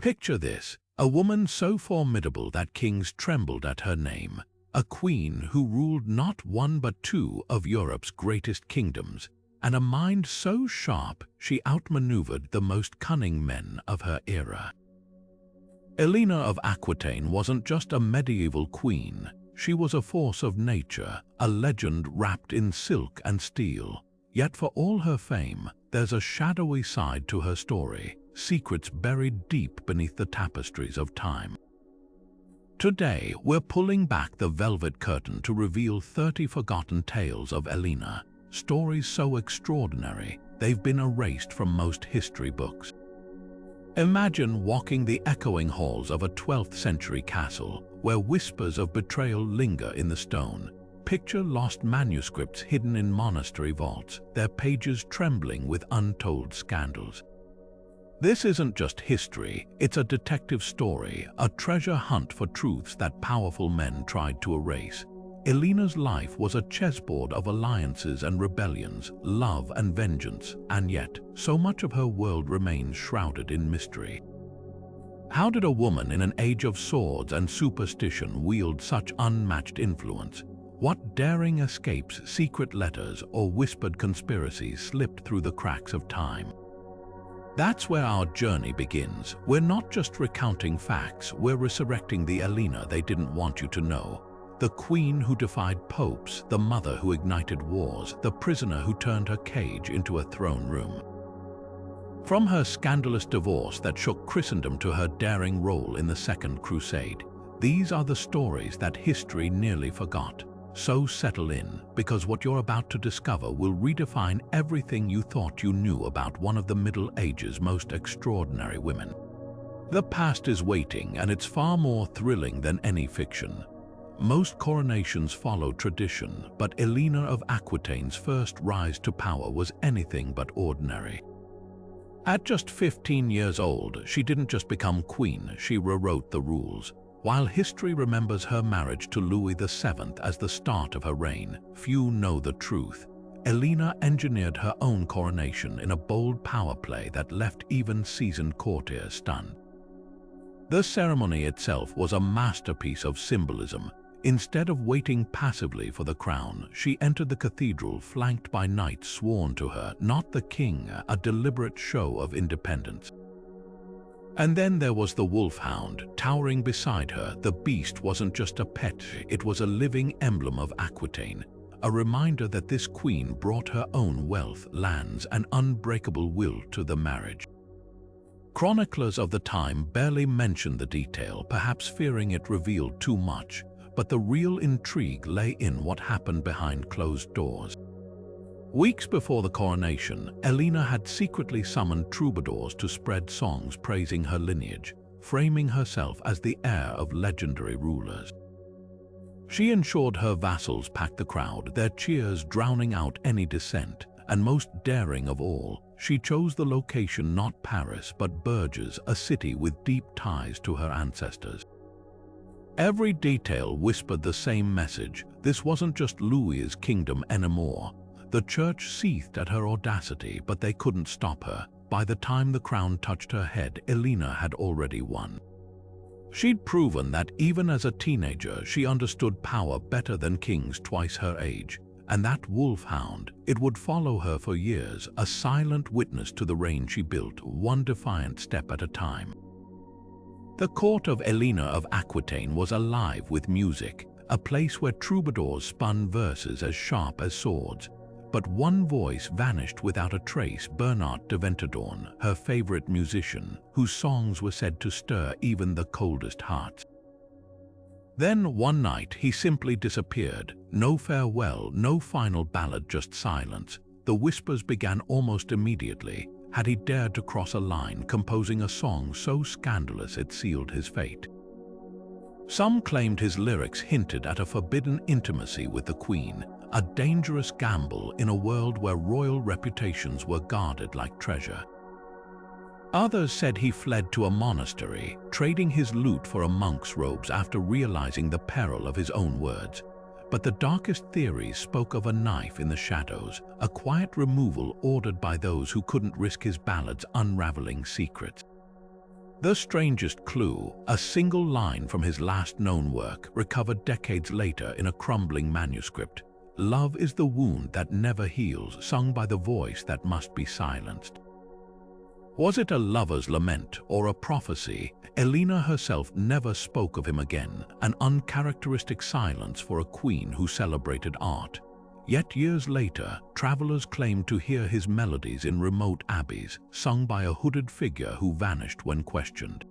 Picture this, a woman so formidable that kings trembled at her name, a queen who ruled not one but two of Europe's greatest kingdoms, and a mind so sharp she outmaneuvered the most cunning men of her era. Eleanor of Aquitaine wasn't just a medieval queen, she was a force of nature, a legend wrapped in silk and steel. Yet for all her fame, there's a shadowy side to her story, secrets buried deep beneath the tapestries of time. Today, we're pulling back the velvet curtain to reveal 30 forgotten tales of Eleanor, stories so extraordinary they've been erased from most history books. Imagine walking the echoing halls of a 12th century castle where whispers of betrayal linger in the stone. Picture lost manuscripts hidden in monastery vaults, their pages trembling with untold scandals. This isn't just history, it's a detective story, a treasure hunt for truths that powerful men tried to erase. Eleanor's life was a chessboard of alliances and rebellions, love and vengeance, and yet, so much of her world remains shrouded in mystery. How did a woman in an age of swords and superstition wield such unmatched influence? What daring escapes, secret letters, or whispered conspiracies slipped through the cracks of time? That's where our journey begins. We're not just recounting facts, we're resurrecting the Eleanor they didn't want you to know. The queen who defied popes, the mother who ignited wars, the prisoner who turned her cage into a throne room. From her scandalous divorce that shook Christendom to her daring role in the Second Crusade, these are the stories that history nearly forgot. So settle in, because what you're about to discover will redefine everything you thought you knew about one of the Middle Ages' most extraordinary women. The past is waiting, and it's far more thrilling than any fiction. Most coronations follow tradition, but Eleanor of Aquitaine's first rise to power was anything but ordinary. At just 15 years old, she didn't just become queen, she rewrote the rules. While history remembers her marriage to Louis VII as the start of her reign, few know the truth. Eleanor engineered her own coronation in a bold power play that left even seasoned courtiers stunned. The ceremony itself was a masterpiece of symbolism. Instead of waiting passively for the crown, she entered the cathedral flanked by knights sworn to her, not the king, a deliberate show of independence. And then there was the wolfhound, towering beside her. The beast wasn't just a pet, it was a living emblem of Aquitaine, a reminder that this queen brought her own wealth, lands, and unbreakable will to the marriage. Chroniclers of the time barely mentioned the detail, perhaps fearing it revealed too much. But the real intrigue lay in what happened behind closed doors. Weeks before the coronation, Eleanor had secretly summoned troubadours to spread songs praising her lineage, framing herself as the heir of legendary rulers. She ensured her vassals packed the crowd, their cheers drowning out any dissent, and most daring of all, she chose the location not Paris but Bourges, a city with deep ties to her ancestors. Every detail whispered the same message. This wasn't just Louis's kingdom anymore. The church seethed at her audacity, but they couldn't stop her. By the time the crown touched her head, Eleanor had already won. She'd proven that even as a teenager, she understood power better than kings twice her age. And that wolfhound, it would follow her for years, a silent witness to the reign she built, one defiant step at a time. The court of Eleanor of Aquitaine was alive with music, a place where troubadours spun verses as sharp as swords. But one voice vanished without a trace: Bernard de Ventadorn, her favorite musician, whose songs were said to stir even the coldest hearts. Then one night he simply disappeared. No farewell, no final ballad, just silence. The whispers began almost immediately. Had he dared to cross a line, composing a song so scandalous it sealed his fate? Some claimed his lyrics hinted at a forbidden intimacy with the queen, a dangerous gamble in a world where royal reputations were guarded like treasure. Others said he fled to a monastery, trading his lute for a monk's robes after realizing the peril of his own words. But the darkest theories spoke of a knife in the shadows, a quiet removal ordered by those who couldn't risk his ballads unraveling secrets. The strangest clue, a single line from his last known work, recovered decades later in a crumbling manuscript. Love is the wound that never heals, sung by the voice that must be silenced. Was it a lover's lament or a prophecy? Eleanor herself never spoke of him again, an uncharacteristic silence for a queen who celebrated art. Yet years later, travelers claimed to hear his melodies in remote abbeys, sung by a hooded figure who vanished when questioned.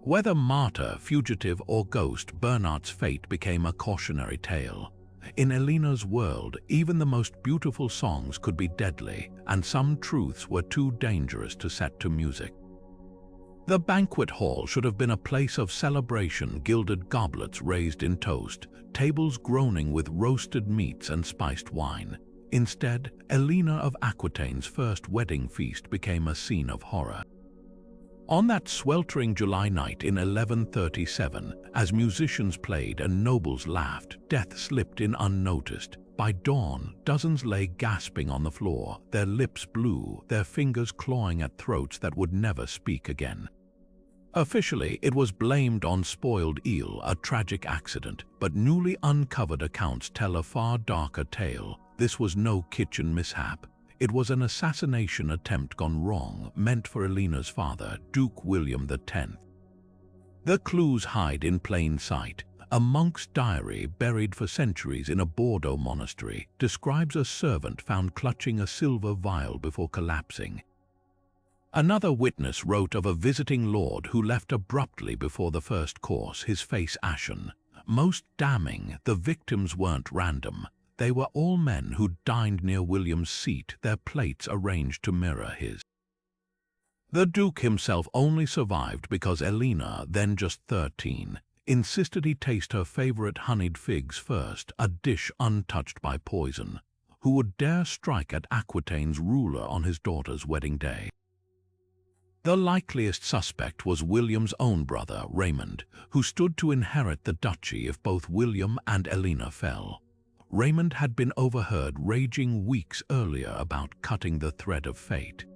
Whether martyr, fugitive, or ghost, Bernard's fate became a cautionary tale. In Eleanor's world, even the most beautiful songs could be deadly, and some truths were too dangerous to set to music. The banquet hall should have been a place of celebration, gilded goblets raised in toast, tables groaning with roasted meats and spiced wine. Instead, Eleanor of Aquitaine's first wedding feast became a scene of horror. On that sweltering July night in 1137, as musicians played and nobles laughed, death slipped in unnoticed. By dawn, dozens lay gasping on the floor, their lips blue, their fingers clawing at throats that would never speak again. Officially, it was blamed on spoiled eel, a tragic accident, but newly uncovered accounts tell a far darker tale. This was no kitchen mishap. It was an assassination attempt gone wrong, meant for Eleanor's father, Duke William X. The clues hide in plain sight. A monk's diary, buried for centuries in a Bordeaux monastery, describes a servant found clutching a silver vial before collapsing. Another witness wrote of a visiting lord who left abruptly before the first course, his face ashen. Most damning, the victims weren't random. They were all men who dined near William's seat, their plates arranged to mirror his. The Duke himself only survived because Eleanor, then just 13, insisted he taste her favorite honeyed figs first, a dish untouched by poison. Who would dare strike at Aquitaine's ruler on his daughter's wedding day? The likeliest suspect was William's own brother, Raymond, who stood to inherit the duchy if both William and Eleanor fell. Raymond had been overheard raging weeks earlier about cutting the thread of fate.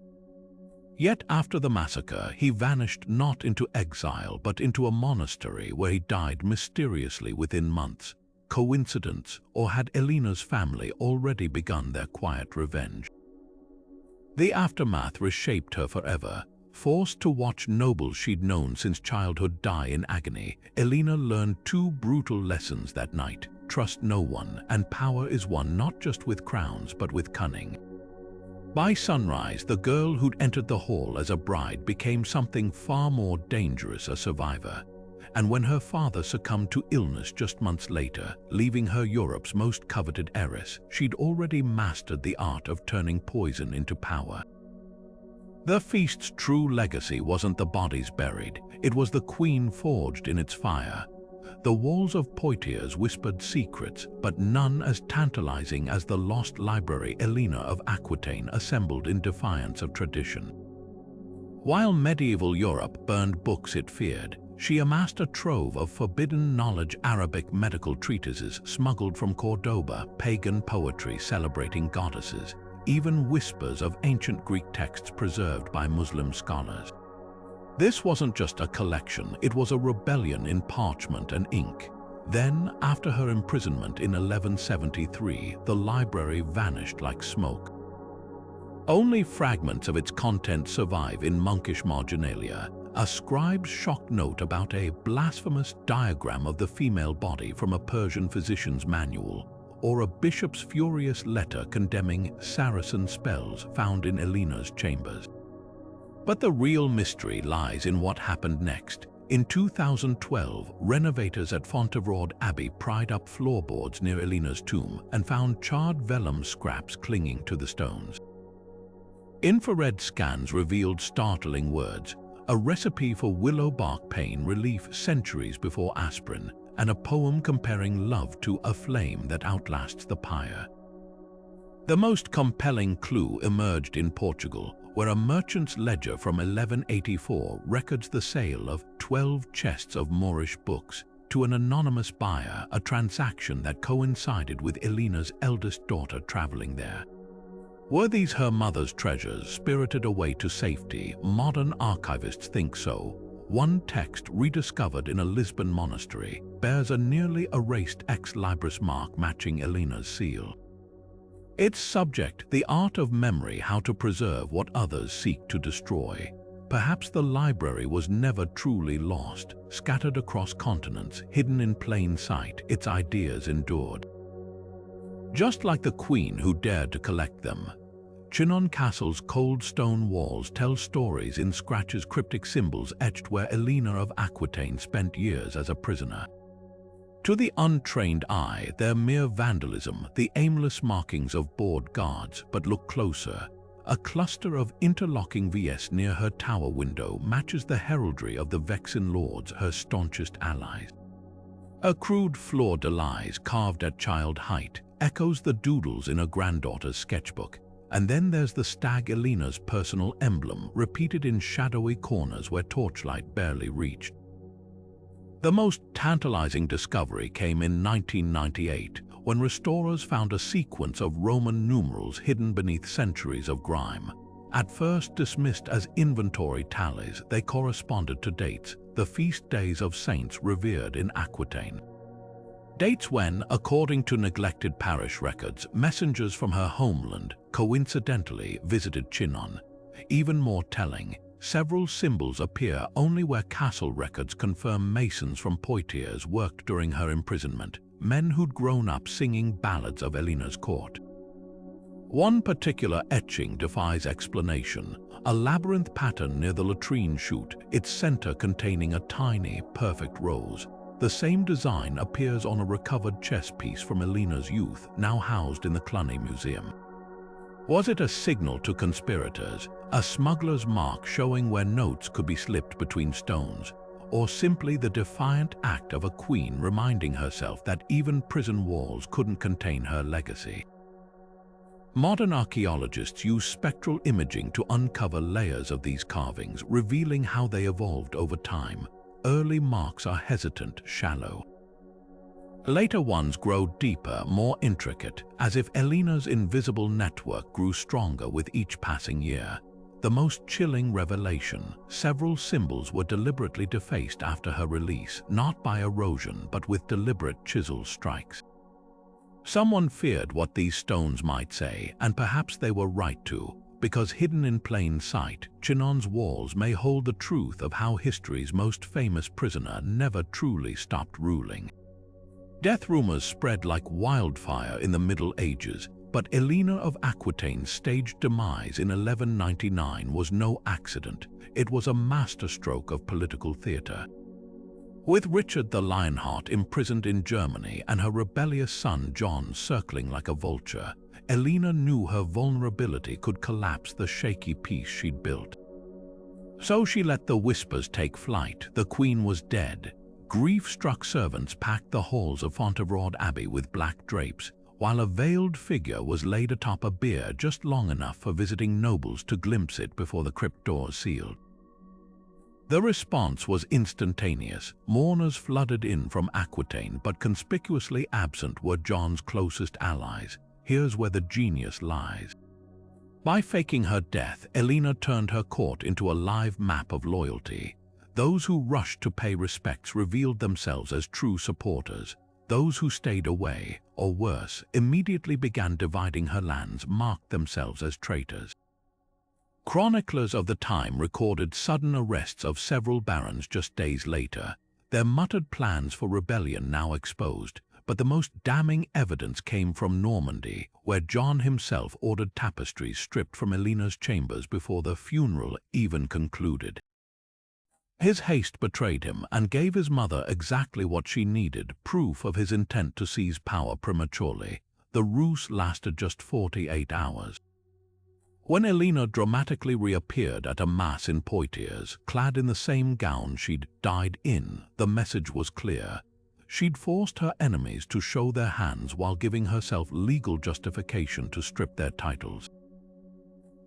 Yet after the massacre, he vanished not into exile but into a monastery where he died mysteriously within months. Coincidence, or had Eleanor's family already begun their quiet revenge? The aftermath reshaped her forever. Forced to watch nobles she'd known since childhood die in agony, Eleanor learned two brutal lessons that night. Trust no one, and power is won not just with crowns but with cunning. By sunrise, the girl who'd entered the hall as a bride became something far more dangerous, a survivor. And when her father succumbed to illness just months later, leaving her Europe's most coveted heiress, she'd already mastered the art of turning poison into power. The feast's true legacy wasn't the bodies buried, it was the queen forged in its fire. The walls of Poitiers whispered secrets, but none as tantalizing as the lost library Eleanor of Aquitaine assembled in defiance of tradition. While medieval Europe burned books it feared, she amassed a trove of forbidden knowledge, Arabic medical treatises smuggled from Cordoba, pagan poetry celebrating goddesses, even whispers of ancient Greek texts preserved by Muslim scholars. This wasn't just a collection, it was a rebellion in parchment and ink. Then, after her imprisonment in 1173, the library vanished like smoke. Only fragments of its contents survive in monkish marginalia, a scribe's shocked note about a blasphemous diagram of the female body from a Persian physician's manual, or a bishop's furious letter condemning Saracen spells found in Eleanor's chambers. But the real mystery lies in what happened next. In 2012, renovators at Fontevraud Abbey pried up floorboards near Eleanor's tomb and found charred vellum scraps clinging to the stones. Infrared scans revealed startling words, a recipe for willow bark pain relief centuries before aspirin, and a poem comparing love to a flame that outlasts the pyre. The most compelling clue emerged in Portugal, where a merchant's ledger from 1184 records the sale of 12 chests of Moorish books to an anonymous buyer, a transaction that coincided with Eleanor's eldest daughter traveling there. Were these her mother's treasures spirited away to safety? Modern archivists think so. One text rediscovered in a Lisbon monastery bears a nearly erased ex libris mark matching Eleanor's seal. Its subject, the art of memory, how to preserve what others seek to destroy. Perhaps the library was never truly lost. Scattered across continents, hidden in plain sight, its ideas endured. Just like the queen who dared to collect them, Chinon Castle's cold stone walls tell stories in scratches, cryptic symbols etched where Eleanor of Aquitaine spent years as a prisoner. To the untrained eye, they're mere vandalism, the aimless markings of bored guards, but look closer. A cluster of interlocking VS near her tower window matches the heraldry of the Vexin lords, her staunchest allies. A crude fleur-de-lis carved at child height echoes the doodles in her granddaughter's sketchbook. And then there's the stag, Eleanor's personal emblem, repeated in shadowy corners where torchlight barely reached. The most tantalizing discovery came in 1998, when restorers found a sequence of Roman numerals hidden beneath centuries of grime. At first dismissed as inventory tallies, they corresponded to dates, the feast days of saints revered in Aquitaine. Dates when, according to neglected parish records, messengers from her homeland coincidentally visited Chinon. Even more telling, several symbols appear only where castle records confirm masons from Poitiers worked during her imprisonment, men who'd grown up singing ballads of Eleanor's court. One particular etching defies explanation, a labyrinth pattern near the latrine chute, its center containing a tiny, perfect rose. The same design appears on a recovered chess piece from Eleanor's youth, now housed in the Cluny Museum. Was it a signal to conspirators, a smuggler's mark showing where notes could be slipped between stones, or simply the defiant act of a queen reminding herself that even prison walls couldn't contain her legacy? Modern archaeologists use spectral imaging to uncover layers of these carvings, revealing how they evolved over time. Early marks are hesitant, shallow. Later ones grow deeper, more intricate, as if Eleanor's invisible network grew stronger with each passing year. The most chilling revelation, several symbols were deliberately defaced after her release, not by erosion but with deliberate chisel strikes. Someone feared what these stones might say, and perhaps they were right to. Because hidden in plain sight, Chinon's walls may hold the truth of how history's most famous prisoner never truly stopped ruling. Death rumors spread like wildfire in the Middle Ages, but Eleanor of Aquitaine's staged demise in 1199 was no accident. It was a masterstroke of political theater. With Richard the Lionheart imprisoned in Germany and her rebellious son John circling like a vulture, Eleanor knew her vulnerability could collapse the shaky peace she'd built. So she let the whispers take flight. The queen was dead. Grief-struck servants packed the halls of Fontevraud Abbey with black drapes, while a veiled figure was laid atop a bier just long enough for visiting nobles to glimpse it before the crypt doors sealed. The response was instantaneous. Mourners flooded in from Aquitaine, but conspicuously absent were John's closest allies. Here's where the genius lies. By faking her death, Eleanor turned her court into a live map of loyalty. Those who rushed to pay respects revealed themselves as true supporters. Those who stayed away, or worse, immediately began dividing her lands, marked themselves as traitors. Chroniclers of the time recorded sudden arrests of several barons just days later, their muttered plans for rebellion now exposed. But the most damning evidence came from Normandy, where John himself ordered tapestries stripped from Eleanor's chambers before the funeral even concluded. His haste betrayed him and gave his mother exactly what she needed, proof of his intent to seize power prematurely. The ruse lasted just 48 hours. When Eleanor dramatically reappeared at a mass in Poitiers, clad in the same gown she'd died in, the message was clear. She'd forced her enemies to show their hands while giving herself legal justification to strip their titles.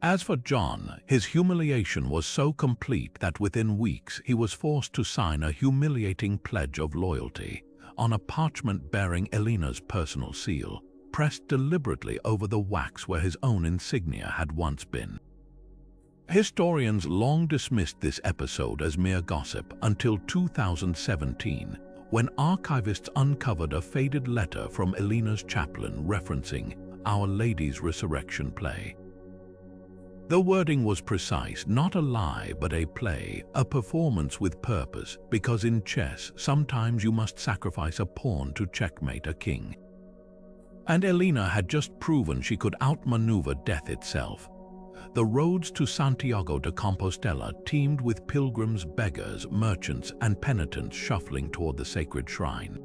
As for John, his humiliation was so complete that within weeks he was forced to sign a humiliating pledge of loyalty on a parchment bearing Eleanor's personal seal. pressed deliberately over the wax where his own insignia had once been. Historians long dismissed this episode as mere gossip until 2017, when archivists uncovered a faded letter from Eleanor's chaplain referencing Our Lady's Resurrection play. The wording was precise, not a lie but a play, a performance with purpose, because in chess sometimes you must sacrifice a pawn to checkmate a king. And Eleanor had just proven she could outmaneuver death itself. The roads to Santiago de Compostela teemed with pilgrims, beggars, merchants, and penitents shuffling toward the sacred shrine.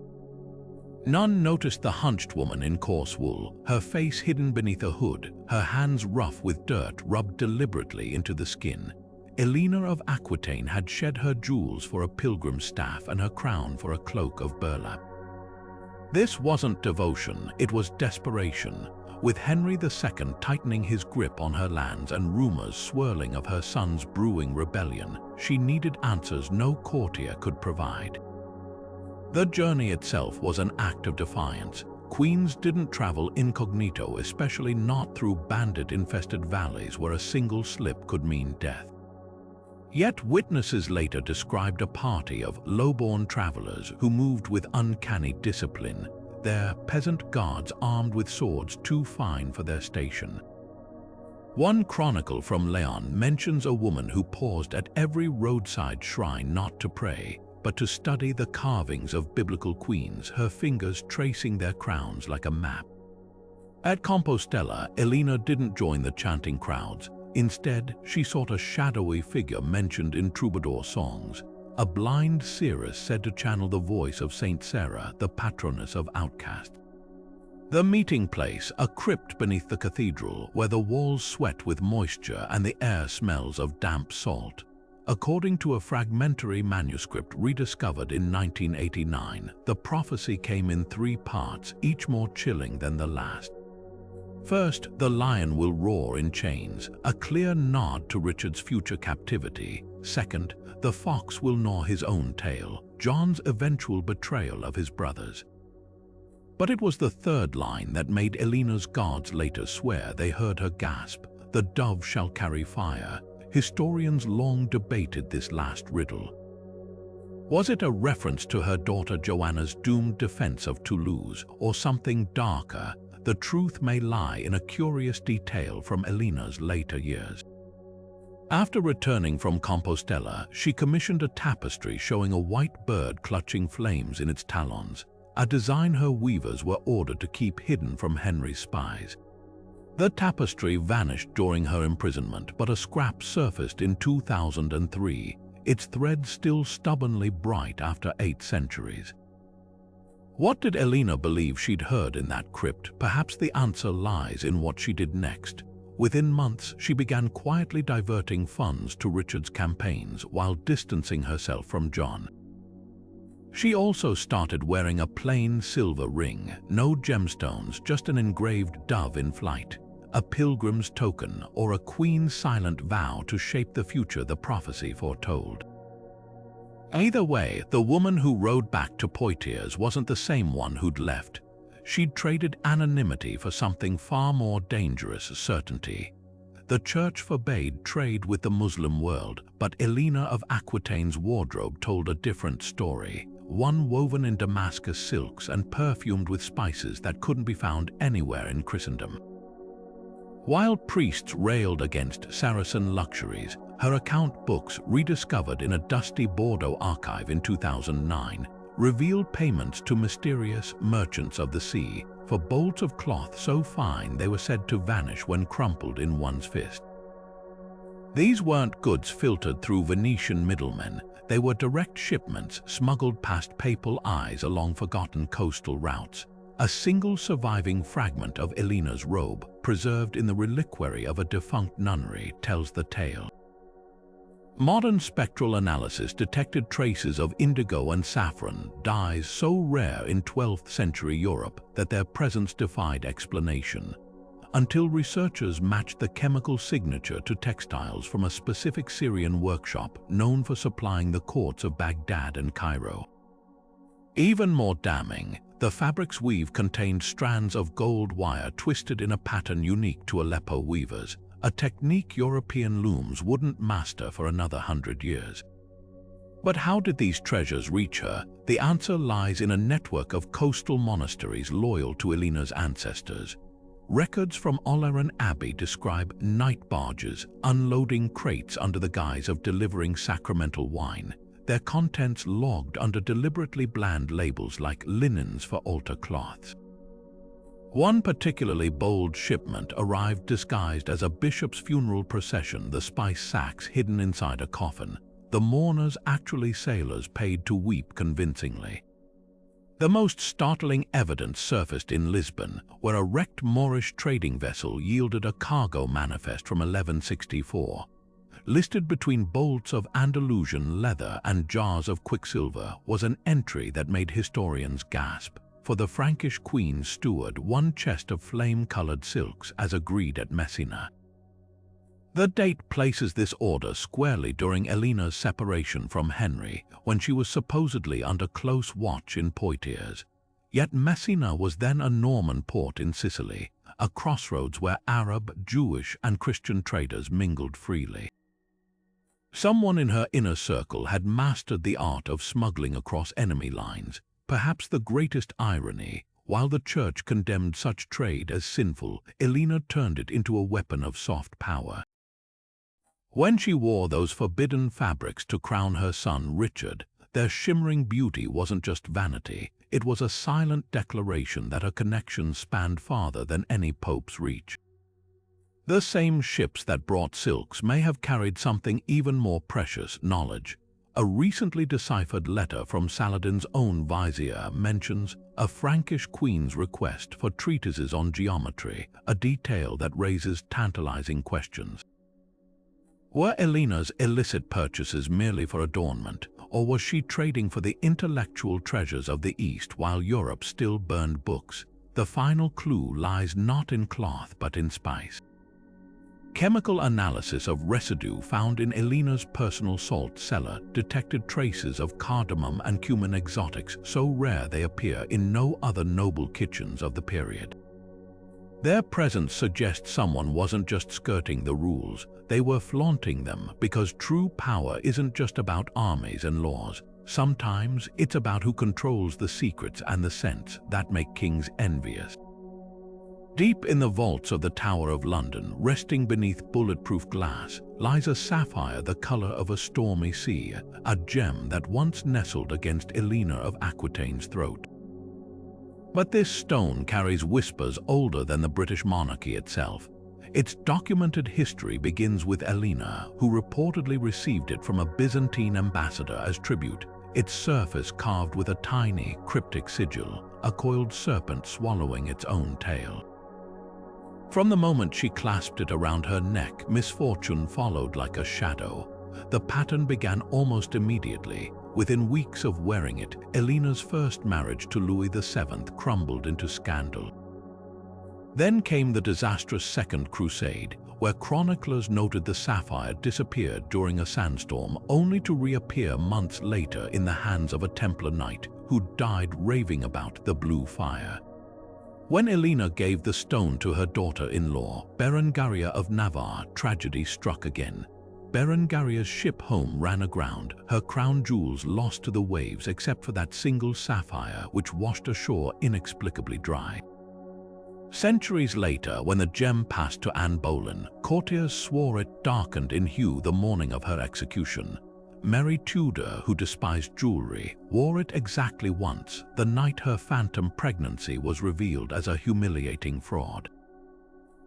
None noticed the hunched woman in coarse wool, her face hidden beneath a hood, her hands rough with dirt rubbed deliberately into the skin. Eleanor of Aquitaine had shed her jewels for a pilgrim's staff and her crown for a cloak of burlap. This wasn't devotion, it was desperation. With Henry II tightening his grip on her lands and rumors swirling of her son's brewing rebellion, she needed answers no courtier could provide. The journey itself was an act of defiance. Queens didn't travel incognito, especially not through bandit-infested valleys where a single slip could mean death. Yet witnesses later described a party of low-born travelers who moved with uncanny discipline, their peasant guards armed with swords too fine for their station. One chronicle from Leon mentions a woman who paused at every roadside shrine not to pray, but to study the carvings of biblical queens, her fingers tracing their crowns like a map. At Compostela, Eleanor didn't join the chanting crowds. Instead, she sought a shadowy figure mentioned in troubadour songs, a blind seeress said to channel the voice of Saint Sarah, the patroness of outcasts. The meeting place, a crypt beneath the cathedral, where the walls sweat with moisture and the air smells of damp salt. According to a fragmentary manuscript rediscovered in 1989, the prophecy came in 3 parts, each more chilling than the last. First, the lion will roar in chains, a clear nod to Richard's future captivity. Second, the fox will gnaw his own tail, John's eventual betrayal of his brothers. But it was the third line that made Eleanor's guards later swear they heard her gasp, "The dove shall carry fire." Historians long debated this last riddle. Was it a reference to her daughter Joanna's doomed defense of Toulouse, or something darker? The truth may lie in a curious detail from Eleanor's later years. After returning from Compostela, she commissioned a tapestry showing a white bird clutching flames in its talons, a design her weavers were ordered to keep hidden from Henry's spies. The tapestry vanished during her imprisonment, but a scrap surfaced in 2003, its thread still stubbornly bright after 8 centuries. What did Eleanor believe she'd heard in that crypt? Perhaps the answer lies in what she did next. Within months, she began quietly diverting funds to Richard's campaigns while distancing herself from John. She also started wearing a plain silver ring, no gemstones, just an engraved dove in flight, a pilgrim's token or a queen's silent vow to shape the future the prophecy foretold. Either way, the woman who rode back to Poitiers wasn't the same one who'd left. She'd traded anonymity for something far more dangerous: certainty. The church forbade trade with the Muslim world, but Eleanor of Aquitaine's wardrobe told a different story, one woven in Damascus silks and perfumed with spices that couldn't be found anywhere in Christendom. While priests railed against Saracen luxuries, her account books, rediscovered in a dusty Bordeaux archive in 2009, revealed payments to mysterious merchants of the sea for bolts of cloth so fine they were said to vanish when crumpled in one's fist. These weren't goods filtered through Venetian middlemen, they were direct shipments smuggled past papal eyes along forgotten coastal routes. A single surviving fragment of Eleanor's robe, preserved in the reliquary of a defunct nunnery, tells the tale. Modern spectral analysis detected traces of indigo and saffron, dyes so rare in 12th century Europe that their presence defied explanation, until researchers matched the chemical signature to textiles from a specific Syrian workshop known for supplying the courts of Baghdad and Cairo. Even more damning, The fabric's weave contained strands of gold wire twisted in a pattern unique to Aleppo weavers, a technique European looms wouldn't master for another 100 years. But how did these treasures reach her? The answer lies in a network of coastal monasteries loyal to Eleanor's ancestors. Records from Oleron Abbey describe night barges unloading crates under the guise of delivering sacramental wine, their contents logged under deliberately bland labels like linens for altar cloths. One particularly bold shipment arrived disguised as a bishop's funeral procession, the spice sacks hidden inside a coffin, the mourners actually sailors paid to weep convincingly. The most startling evidence surfaced in Lisbon, where a wrecked Moorish trading vessel yielded a cargo manifest from 1164. Listed between bolts of Andalusian leather and jars of quicksilver was an entry that made historians gasp. For the Frankish queen's steward, one chest of flame-colored silks as agreed at Messina. The date places this order squarely during Eleanor's separation from Henry, when she was supposedly under close watch in Poitiers. Yet Messina was then a Norman port in Sicily, a crossroads where Arab, Jewish, and Christian traders mingled freely. Someone in her inner circle had mastered the art of smuggling across enemy lines. Perhaps the greatest irony, while the church condemned such trade as sinful, Eleanor turned it into a weapon of soft power. When she wore those forbidden fabrics to crown her son Richard, their shimmering beauty wasn't just vanity, it was a silent declaration that her connections spanned farther than any pope's reach. The same ships that brought silks may have carried something even more precious: knowledge. A recently deciphered letter from Saladin's own vizier mentions a Frankish queen's request for treatises on geometry, a detail that raises tantalizing questions. Were Eleanor's illicit purchases merely for adornment, or was she trading for the intellectual treasures of the East while Europe still burned books? The final clue lies not in cloth but in spice. Chemical analysis of residue found in Eleanor's personal salt cellar detected traces of cardamom and cumin, exotics so rare they appear in no other noble kitchens of the period. Their presence suggests someone wasn't just skirting the rules, they were flaunting them, because true power isn't just about armies and laws. Sometimes it's about who controls the secrets and the scents that make kings envious. Deep in the vaults of the Tower of London, resting beneath bulletproof glass, lies a sapphire the color of a stormy sea, a gem that once nestled against Eleanor of Aquitaine's throat. But this stone carries whispers older than the British monarchy itself. Its documented history begins with Eleanor, who reportedly received it from a Byzantine ambassador as tribute, its surface carved with a tiny, cryptic sigil, a coiled serpent swallowing its own tail. From the moment she clasped it around her neck, misfortune followed like a shadow. The pattern began almost immediately. Within weeks of wearing it, Eleanor's first marriage to Louis VII crumbled into scandal. Then came the disastrous Second Crusade, where chroniclers noted the sapphire disappeared during a sandstorm, only to reappear months later in the hands of a Templar knight who died raving about the blue fire. When Eleanor gave the stone to her daughter-in-law, Berengaria of Navarre, tragedy struck again. Berengaria's ship home ran aground, her crown jewels lost to the waves except for that single sapphire which washed ashore inexplicably dry. Centuries later, when the gem passed to Anne Boleyn, courtiers swore it darkened in hue the morning of her execution. Mary Tudor, who despised jewelry, wore it exactly once, the night her phantom pregnancy was revealed as a humiliating fraud.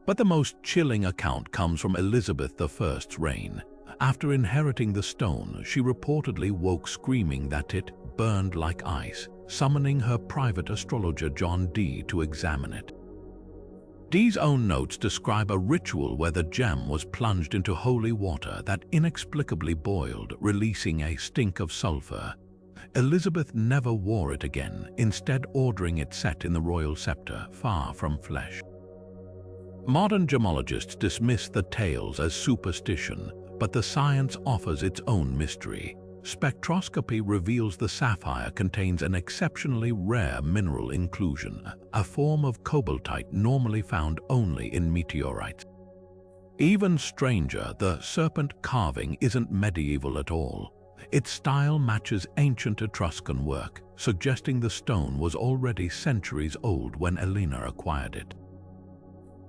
But the most chilling account comes from Elizabeth I's reign. After inheriting the stone, she reportedly woke screaming that it burned like ice, summoning her private astrologer John Dee to examine it. Dee's own notes describe a ritual where the gem was plunged into holy water that inexplicably boiled, releasing a stink of sulfur. Elizabeth never wore it again, instead ordering it set in the royal scepter, far from flesh. Modern gemologists dismiss the tales as superstition, but the science offers its own mystery. spectroscopy reveals the sapphire contains an exceptionally rare mineral inclusion, a form of cobaltite normally found only in meteorites. Even stranger, the serpent carving isn't medieval at all. Its style matches ancient Etruscan work, suggesting the stone was already centuries old when Eleanor acquired it.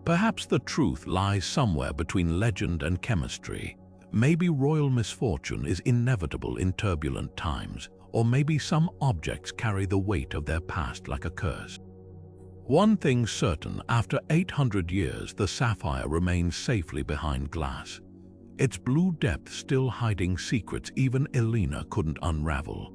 Perhaps the truth lies somewhere between legend and chemistry. Maybe royal misfortune is inevitable in turbulent times, or maybe some objects carry the weight of their past like a curse. One thing's certain, after 800 years, the sapphire remains safely behind glass. Its blue depth still hiding secrets even Eleanor couldn't unravel.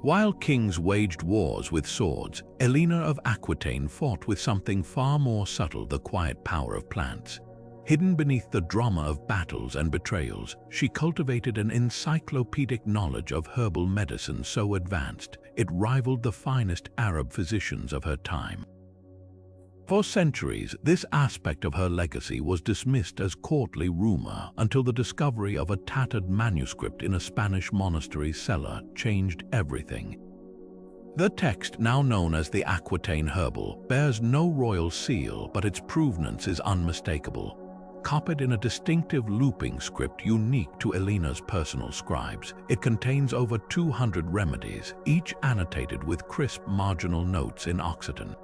While kings waged wars with swords, Eleanor of Aquitaine fought with something far more subtle: the quiet power of plants. Hidden beneath the drama of battles and betrayals, she cultivated an encyclopedic knowledge of herbal medicine so advanced it rivaled the finest Arab physicians of her time. For centuries, this aspect of her legacy was dismissed as courtly rumor until the discovery of a tattered manuscript in a Spanish monastery's cellar changed everything. The text, now known as the Aquitaine Herbal, bears no royal seal, but its provenance is unmistakable. Copied in a distinctive looping script unique to Eleanor's personal scribes, it contains over 200 remedies, each annotated with crisp marginal notes in Occitan.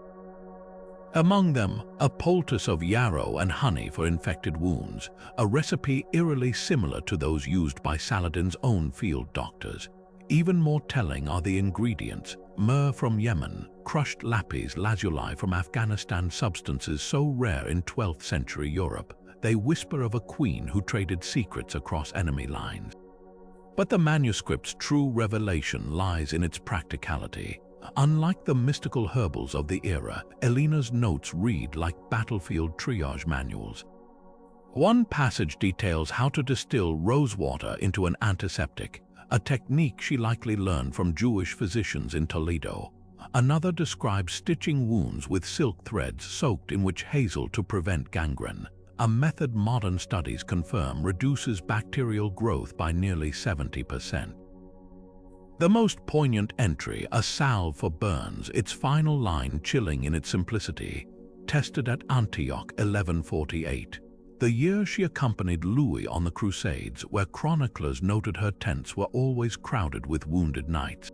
Among them, a poultice of yarrow and honey for infected wounds, a recipe eerily similar to those used by Saladin's own field doctors. Even more telling are the ingredients: myrrh from Yemen, crushed lapis lazuli from Afghanistan, substances so rare in 12th century Europe, they whisper of a queen who traded secrets across enemy lines. But the manuscript's true revelation lies in its practicality. Unlike the mystical herbals of the era, Eleanor's notes read like battlefield triage manuals. One passage details how to distill rosewater into an antiseptic, a technique she likely learned from Jewish physicians in Toledo. Another describes stitching wounds with silk threads soaked in witch hazel to prevent gangrene, a method modern studies confirm reduces bacterial growth by nearly 70%. The most poignant entry, a salve for burns, its final line chilling in its simplicity, tested at Antioch 1148, the year she accompanied Louis on the Crusades, where chroniclers noted her tents were always crowded with wounded knights.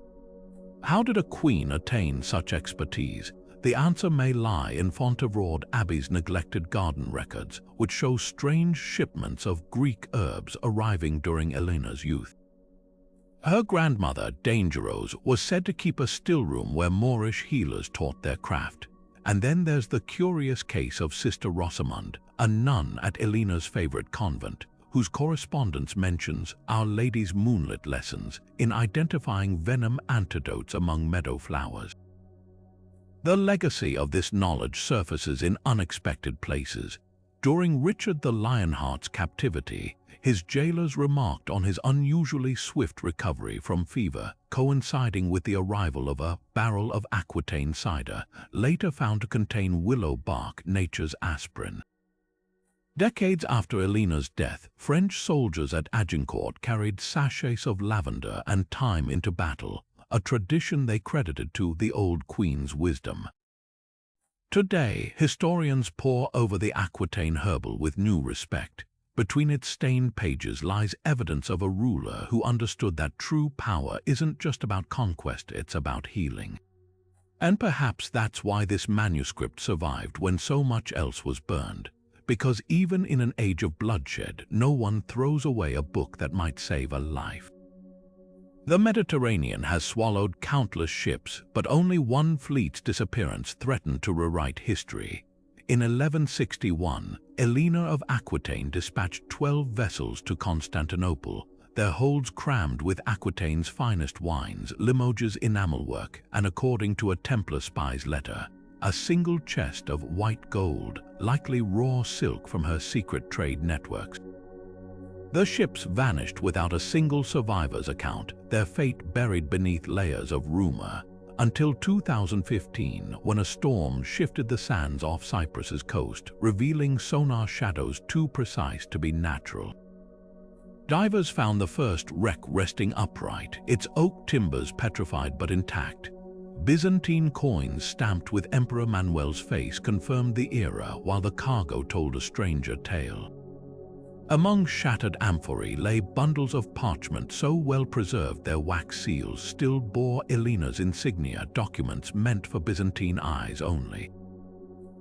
How did a queen attain such expertise? The answer may lie in Fontevraud Abbey's neglected garden records, which show strange shipments of Greek herbs arriving during Eleanor's youth. Her grandmother, Dangerose, was said to keep a stillroom where Moorish healers taught their craft. And then there's the curious case of Sister Rosamond, a nun at Eleanor's favorite convent, whose correspondence mentions Our Lady's moonlit lessons in identifying venom antidotes among meadow flowers. The legacy of this knowledge surfaces in unexpected places. During Richard the Lionheart's captivity, his jailers remarked on his unusually swift recovery from fever, coinciding with the arrival of a barrel of Aquitaine cider, later found to contain willow bark, nature's aspirin. Decades after Eleanor's death, French soldiers at Agincourt carried sachets of lavender and thyme into battle, a tradition they credited to the old queen's wisdom. Today, historians pore over the Aquitaine herbal with new respect. Between its stained pages lies evidence of a ruler who understood that true power isn't just about conquest, it's about healing. And perhaps that's why this manuscript survived when so much else was burned. Because even in an age of bloodshed, no one throws away a book that might save a life. The Mediterranean has swallowed countless ships, but only one fleet's disappearance threatened to rewrite history. In 1161, Eleanor of Aquitaine dispatched 12 vessels to Constantinople, their holds crammed with Aquitaine's finest wines, Limoges enamelwork, and according to a Templar spy's letter, a single chest of white gold, likely raw silk from her secret trade networks. The ships vanished without a single survivor's account, their fate buried beneath layers of rumor, until 2015, when a storm shifted the sands off Cyprus's coast, revealing sonar shadows too precise to be natural. Divers found the first wreck resting upright, its oak timbers petrified but intact. Byzantine coins stamped with Emperor Manuel's face confirmed the era, while the cargo told a stranger tale. Among shattered amphorae lay bundles of parchment so well preserved their wax seals still bore Eleanor's insignia, documents meant for Byzantine eyes only.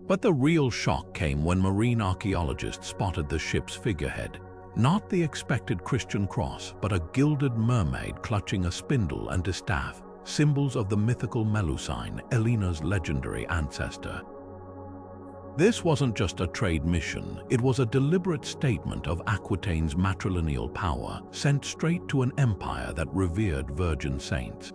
But the real shock came when marine archaeologists spotted the ship's figurehead. Not the expected Christian cross, but a gilded mermaid clutching a spindle and distaff, symbols of the mythical Melusine, Eleanor's legendary ancestor. This wasn't just a trade mission, it was a deliberate statement of Aquitaine's matrilineal power, sent straight to an empire that revered virgin saints.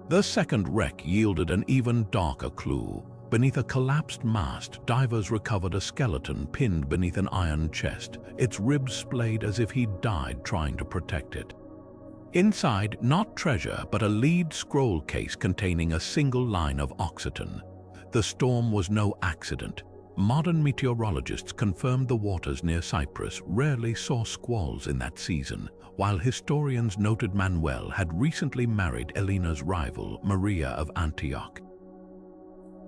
The second wreck yielded an even darker clue. Beneath a collapsed mast, divers recovered a skeleton pinned beneath an iron chest, its ribs splayed as if he'd died trying to protect it. Inside, not treasure, but a lead scroll case containing a single line of Occitan. The storm was no accident. Modern meteorologists confirmed the waters near Cyprus rarely saw squalls in that season, while historians noted Manuel had recently married Eleanor's rival, Maria of Antioch.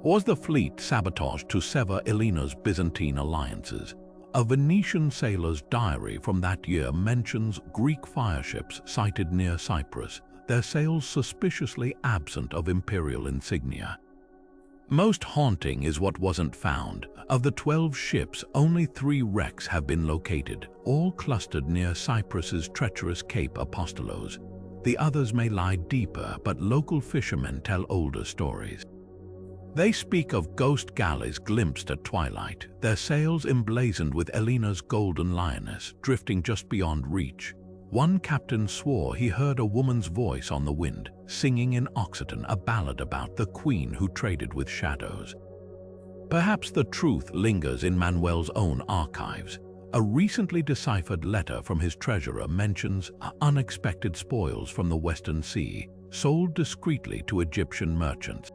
Was the fleet sabotaged to sever Eleanor's Byzantine alliances? A Venetian sailor's diary from that year mentions Greek fireships sighted near Cyprus, their sails suspiciously absent of imperial insignia. Most haunting is what wasn't found. Of the 12 ships, only 3 wrecks have been located, all clustered near Cyprus's treacherous Cape Apostolos. The others may lie deeper, but local fishermen tell older stories. They speak of ghost galleys glimpsed at twilight, their sails emblazoned with Eleanor's golden lioness, drifting just beyond reach. One captain swore he heard a woman's voice on the wind, singing in Occitan a ballad about the queen who traded with shadows. Perhaps the truth lingers in Manuel's own archives. A recently deciphered letter from his treasurer mentions unexpected spoils from the Western Sea, sold discreetly to Egyptian merchants.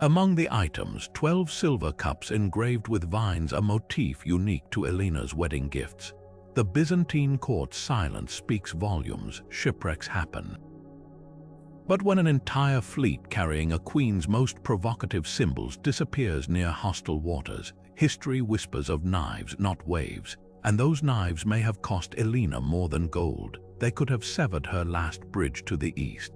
Among the items, 12 silver cups engraved with vines, a motif unique to Eleanor's wedding gifts. The Byzantine court's silence speaks volumes. Shipwrecks happen. But when an entire fleet carrying a queen's most provocative symbols disappears near hostile waters, history whispers of knives, not waves. And those knives may have cost Eleanor more than gold. They could have severed her last bridge to the east.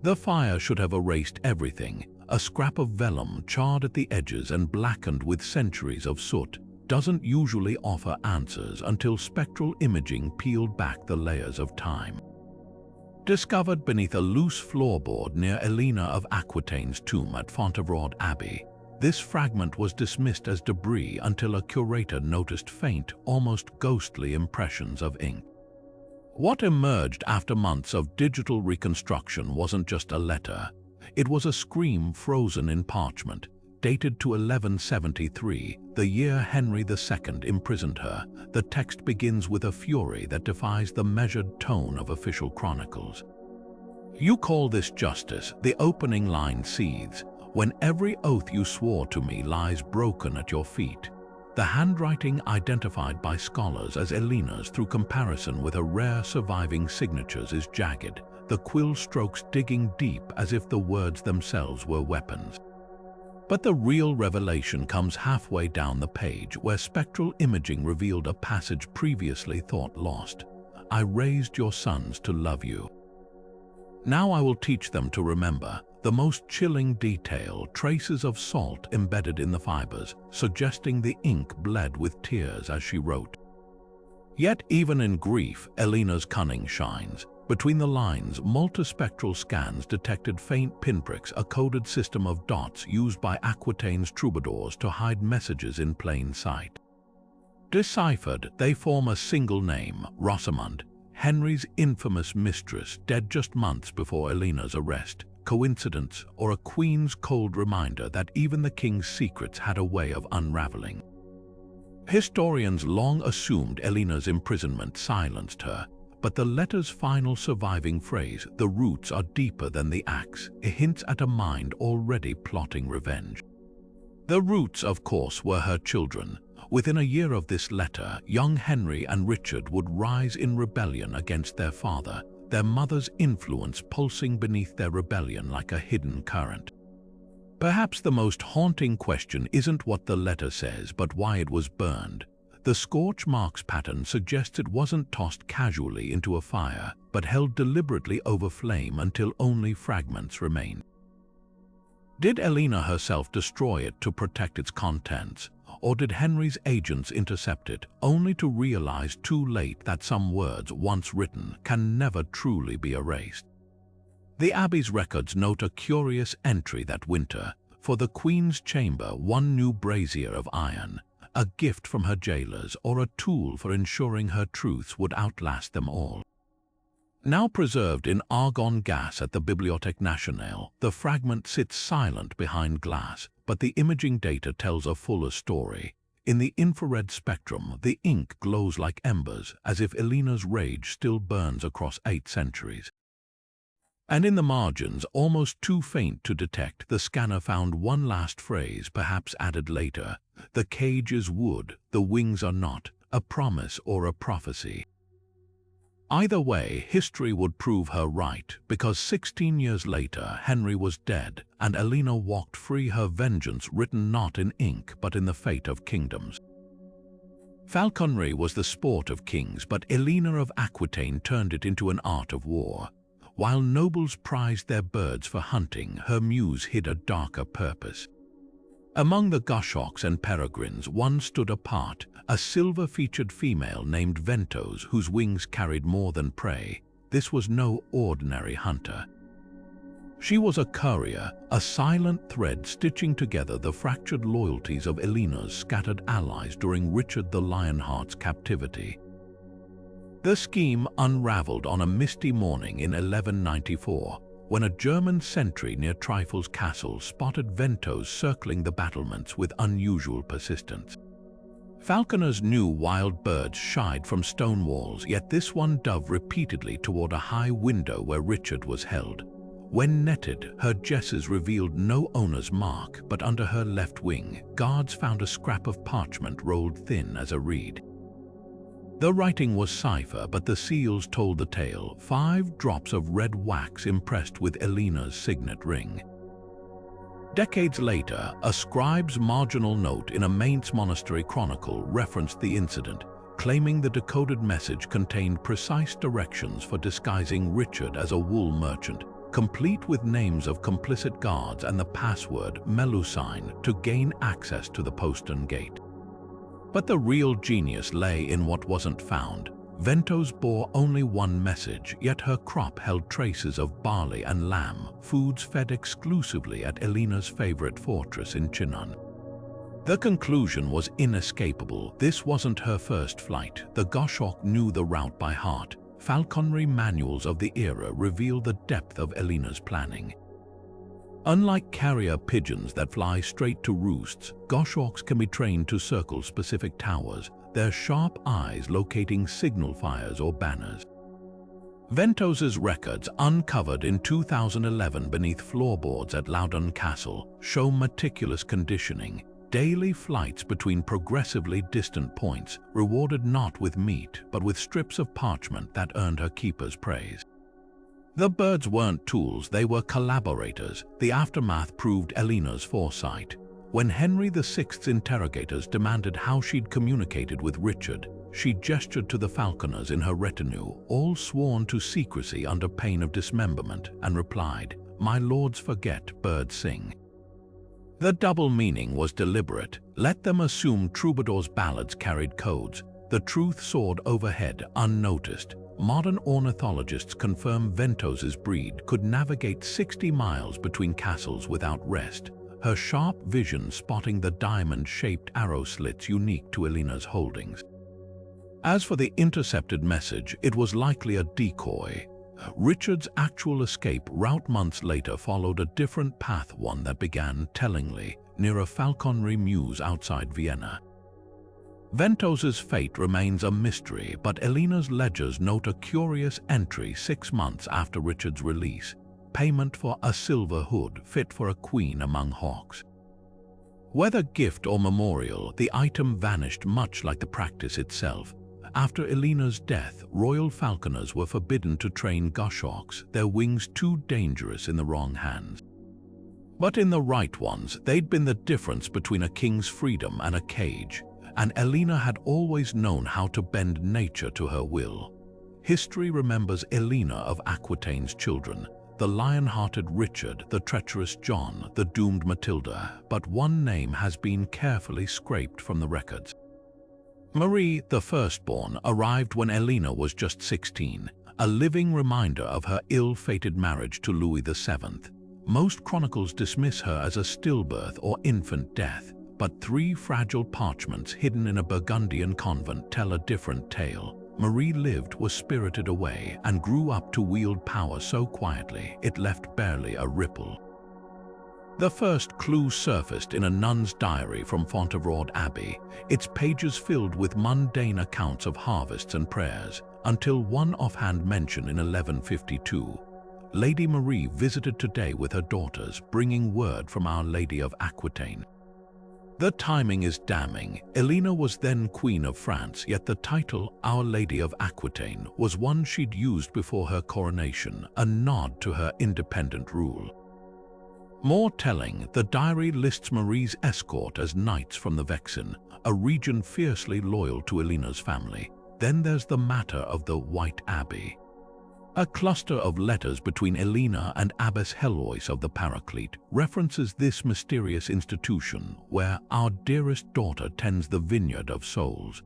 The fire should have erased everything. A scrap of vellum charred at the edges and blackened with centuries of soot doesn't usually offer answers until spectral imaging peeled back the layers of time. Discovered beneath a loose floorboard near Eleanor of Aquitaine's tomb at Fontevraud Abbey, this fragment was dismissed as debris until a curator noticed faint, almost ghostly impressions of ink. What emerged after months of digital reconstruction wasn't just a letter. It was a scream frozen in parchment, dated to 1173, the year Henry II imprisoned her. The text begins with a fury that defies the measured tone of official chronicles. "You call this justice," the opening line seethes, "when every oath you swore to me lies broken at your feet." The handwriting, identified by scholars as Eleanor's through comparison with her rare surviving signatures, is jagged, the quill strokes digging deep as if the words themselves were weapons. But the real revelation comes halfway down the page, where spectral imaging revealed a passage previously thought lost. "I raised your sons to love you. Now I will teach them to remember." The most chilling detail, traces of salt embedded in the fibers, suggesting the ink bled with tears as she wrote. Yet even in grief, Eleanor's cunning shines. Between the lines, multispectral scans detected faint pinpricks, a coded system of dots used by Aquitaine's troubadours to hide messages in plain sight. Deciphered, they form a single name, Rosamond, Henry's infamous mistress, dead just months before Eleanor's arrest. Coincidence, or a queen's cold reminder that even the king's secrets had a way of unraveling? Historians long assumed Eleanor's imprisonment silenced her, but the letter's final surviving phrase, "the roots are deeper than the axe," hints at a mind already plotting revenge. The roots, of course, were her children. Within a year of this letter, young Henry and Richard would rise in rebellion against their father, their mother's influence pulsing beneath their rebellion like a hidden current. Perhaps the most haunting question isn't what the letter says, but why it was burned. The scorch marks pattern suggests it wasn't tossed casually into a fire, but held deliberately over flame until only fragments remained. Did Eleanor herself destroy it to protect its contents, or did Henry's agents intercept it, only to realize too late that some words once written can never truly be erased? The Abbey's records note a curious entry that winter. For the Queen's chamber, one new brazier of iron, a gift from her jailers or a tool for ensuring her truths would outlast them all. Now preserved in argon gas at the Bibliothèque Nationale, the fragment sits silent behind glass, but the imaging data tells a fuller story. In the infrared spectrum, the ink glows like embers, as if Eleanor's rage still burns across 8 centuries. And in the margins, almost too faint to detect, the scanner found one last phrase, perhaps added later. The cage is wood, the wings are not, a promise or a prophecy. Either way, history would prove her right, because 16 years later, Henry was dead, and Eleanor walked free, her vengeance written not in ink but in the fate of kingdoms. Falconry was the sport of kings, but Eleanor of Aquitaine turned it into an art of war. While nobles prized their birds for hunting, her muse hid a darker purpose. Among the goshawks and peregrines, one stood apart, a silver-featured female named Ventos, whose wings carried more than prey. This was no ordinary hunter. She was a courier, a silent thread stitching together the fractured loyalties of Eleanor's scattered allies during Richard the Lionheart's captivity. The scheme unraveled on a misty morning in 1194, when a German sentry near Trifle's castle spotted Ventos circling the battlements with unusual persistence. Falconers knew wild birds shied from stone walls, yet this one dove repeatedly toward a high window where Richard was held. When netted, her jesses revealed no owner's mark, but under her left wing, guards found a scrap of parchment rolled thin as a reed. The writing was cipher, but the seals told the tale, 5 drops of red wax impressed with Eleanor's signet ring. Decades later, a scribe's marginal note in a Mainz monastery chronicle referenced the incident, claiming the decoded message contained precise directions for disguising Richard as a wool merchant, complete with names of complicit guards and the password Melusine to gain access to the postern gate. But the real genius lay in what wasn't found. Ventos bore only one message, yet her crop held traces of barley and lamb, foods fed exclusively at Eleanor's favorite fortress in Chinon. The conclusion was inescapable. This wasn't her first flight. The goshawk knew the route by heart. Falconry manuals of the era reveal the depth of Eleanor's planning. Unlike carrier pigeons that fly straight to roosts, goshawks can be trained to circle specific towers, their sharp eyes locating signal fires or banners. Ventos's records, uncovered in 2011 beneath floorboards at Loudon Castle, show meticulous conditioning, daily flights between progressively distant points, rewarded not with meat but with strips of parchment that earned her keeper's praise. The birds weren't tools, they were collaborators. The aftermath proved Eleanor's foresight. When Henry VI's interrogators demanded how she'd communicated with Richard, she gestured to the falconers in her retinue, all sworn to secrecy under pain of dismemberment, and replied, "My lords forget, birds sing." The double meaning was deliberate. Let them assume troubadours' ballads carried codes. The truth soared overhead, unnoticed. Modern ornithologists confirm Ventos's breed could navigate 60 miles between castles without rest, her sharp vision spotting the diamond-shaped arrow slits unique to Eleanor's holdings. As for the intercepted message, it was likely a decoy. Richard's actual escape route months later followed a different path, one that began, tellingly, near a falconry mews outside Vienna. Ventos's fate remains a mystery, but Eleanor's ledgers note a curious entry 6 months after Richard's release, payment for a silver hood fit for a queen among hawks. Whether gift or memorial, the item vanished much like the practice itself. After Eleanor's death, royal falconers were forbidden to train goshawks, their wings too dangerous in the wrong hands. But in the right ones, they'd been the difference between a king's freedom and a cage, and Eleanor had always known how to bend nature to her will. History remembers Eleanor of Aquitaine's children, the lion-hearted Richard, the treacherous John, the doomed Matilda, but one name has been carefully scraped from the records. Marie, the firstborn, arrived when Eleanor was just 16, a living reminder of her ill-fated marriage to Louis VII. Most chronicles dismiss her as a stillbirth or infant death, but 3 fragile parchments hidden in a Burgundian convent tell a different tale. Marie lived, was spirited away, and grew up to wield power so quietly it left barely a ripple. The first clue surfaced in a nun's diary from Fontevraud Abbey, its pages filled with mundane accounts of harvests and prayers, until one offhand mention in 1152. Lady Marie visited today with her daughters, bringing word from Our Lady of Aquitaine. The timing is damning. Eleanor was then Queen of France, yet the title, Our Lady of Aquitaine, was one she'd used before her coronation, a nod to her independent rule. More telling, the diary lists Marie's escort as knights from the Vexin, a region fiercely loyal to Eleanor's family. Then there's the matter of the White Abbey. A cluster of letters between Eleanor and Abbess Heloise of the Paraclete references this mysterious institution where our dearest daughter tends the vineyard of souls.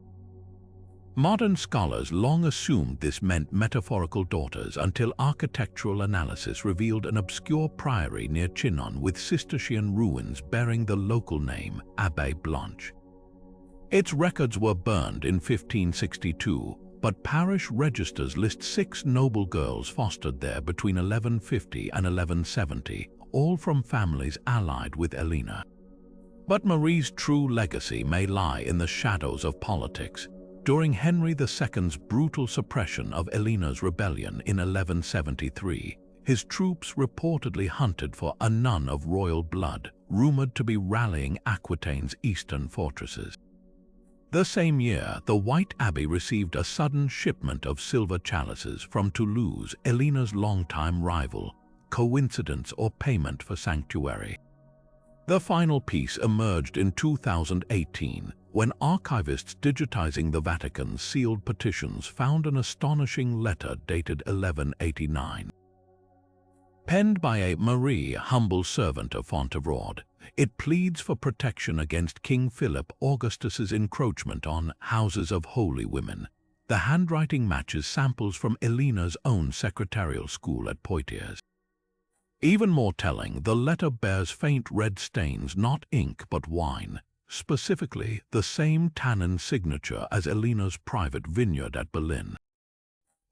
Modern scholars long assumed this meant metaphorical daughters until architectural analysis revealed an obscure priory near Chinon with Cistercian ruins bearing the local name Abbey Blanche. Its records were burned in 1562, but parish registers list 6 noble girls fostered there between 1150 and 1170, all from families allied with Eleanor. But Marie's true legacy may lie in the shadows of politics. During Henry II's brutal suppression of Eleanor's rebellion in 1173, his troops reportedly hunted for a nun of royal blood, rumored to be rallying Aquitaine's eastern fortresses. The same year, the White Abbey received a sudden shipment of silver chalices from Toulouse, Eleanor's longtime rival. Coincidence or payment for sanctuary? The final piece emerged in 2018, when archivists digitizing the Vatican's sealed petitions found an astonishing letter dated 1189. Penned by a Marie, humble servant of Fontevraud, it pleads for protection against King Philip Augustus's encroachment on houses of holy women. The handwriting matches samples from Eleanor's own secretarial school at Poitiers. Even more telling, the letter bears faint red stains, not ink but wine, specifically the same tannin signature as Eleanor's private vineyard at Berlin.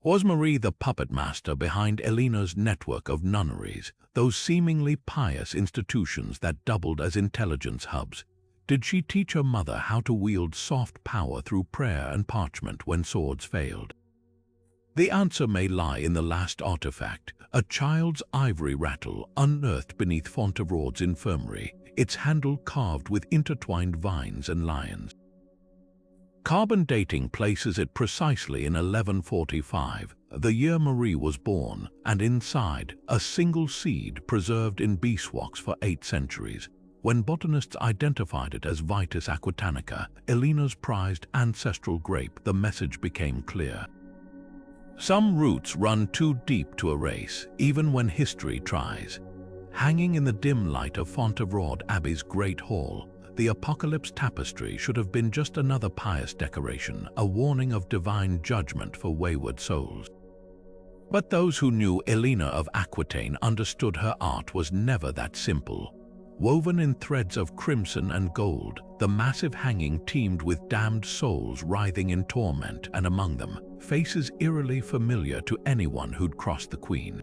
Was Marie the puppet master behind Eleanor's network of nunneries, those seemingly pious institutions that doubled as intelligence hubs? Did she teach her mother how to wield soft power through prayer and parchment when swords failed? The answer may lie in the last artifact, a child's ivory rattle unearthed beneath Fontevraud's infirmary, its handle carved with intertwined vines and lions. Carbon dating places it precisely in 1145, the year Marie was born, and inside, a single seed preserved in beeswax for 8 centuries. When botanists identified it as Vitis aquitanica, Eleanor's prized ancestral grape, the message became clear. Some roots run too deep to erase, even when history tries. Hanging in the dim light of Fontevraud Abbey's Great Hall, the Apocalypse tapestry should have been just another pious decoration, a warning of divine judgment for wayward souls. But those who knew Eleanor of Aquitaine understood her art was never that simple. Woven in threads of crimson and gold, the massive hanging teemed with damned souls writhing in torment, and among them, faces eerily familiar to anyone who'd crossed the Queen.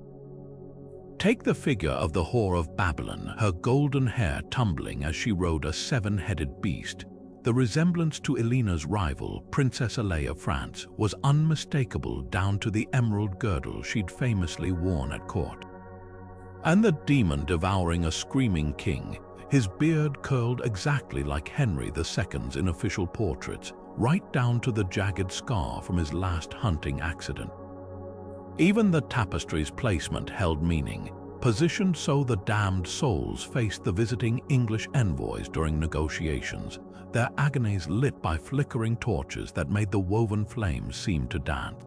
Take the figure of the whore of Babylon, her golden hair tumbling as she rode a 7-headed beast. The resemblance to Eleanor's rival, Princess Ailée of France, was unmistakable down to the emerald girdle she'd famously worn at court. And the demon devouring a screaming king, his beard curled exactly like Henry II's in official portraits, right down to the jagged scar from his last hunting accident. Even the tapestry's placement held meaning, positioned so the damned souls faced the visiting English envoys during negotiations, their agonies lit by flickering torches that made the woven flames seem to dance.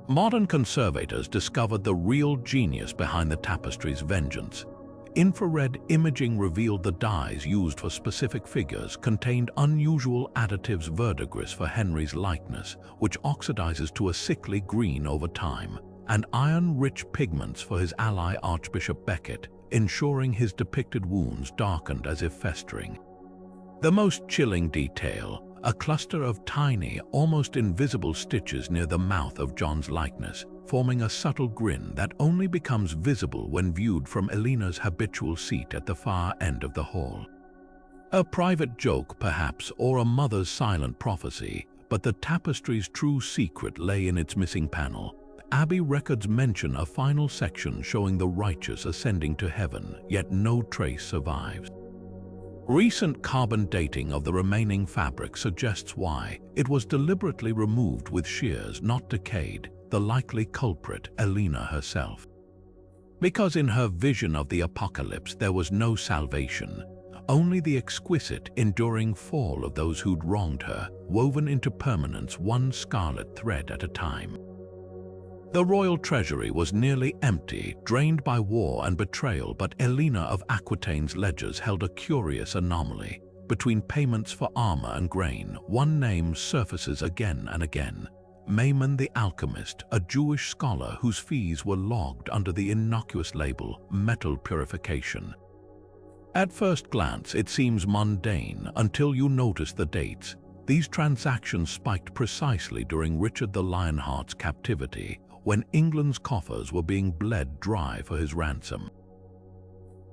Modern conservators discovered the real genius behind the tapestry's vengeance. Infrared imaging revealed the dyes used for specific figures contained unusual additives verdigris for Henry's likeness, which oxidizes to a sickly green over time, and iron-rich pigments for his ally Archbishop Becket, ensuring his depicted wounds darkened as if festering. The most chilling detail, a cluster of tiny, almost invisible stitches near the mouth of John's likeness, forming a subtle grin that only becomes visible when viewed from Eleanor's habitual seat at the far end of the hall. A private joke, perhaps, or a mother's silent prophecy, but the tapestry's true secret lay in its missing panel. Abbey records mention a final section showing the righteous ascending to heaven, yet no trace survives. Recent carbon dating of the remaining fabric suggests why it was deliberately removed with shears, not decayed, the likely culprit, Eleanor herself. Because in her vision of the apocalypse there was no salvation, only the exquisite, enduring fall of those who'd wronged her, woven into permanence one scarlet thread at a time. The royal treasury was nearly empty, drained by war and betrayal, but Eleanor of Aquitaine's ledgers held a curious anomaly. Between payments for armor and grain, one name surfaces again and again: Maimon the alchemist, a Jewish scholar whose fees were logged under the innocuous label metal purification. At first glance, it seems mundane until you notice the dates. These transactions spiked precisely during Richard the Lionheart's captivity, when England's coffers were being bled dry for his ransom.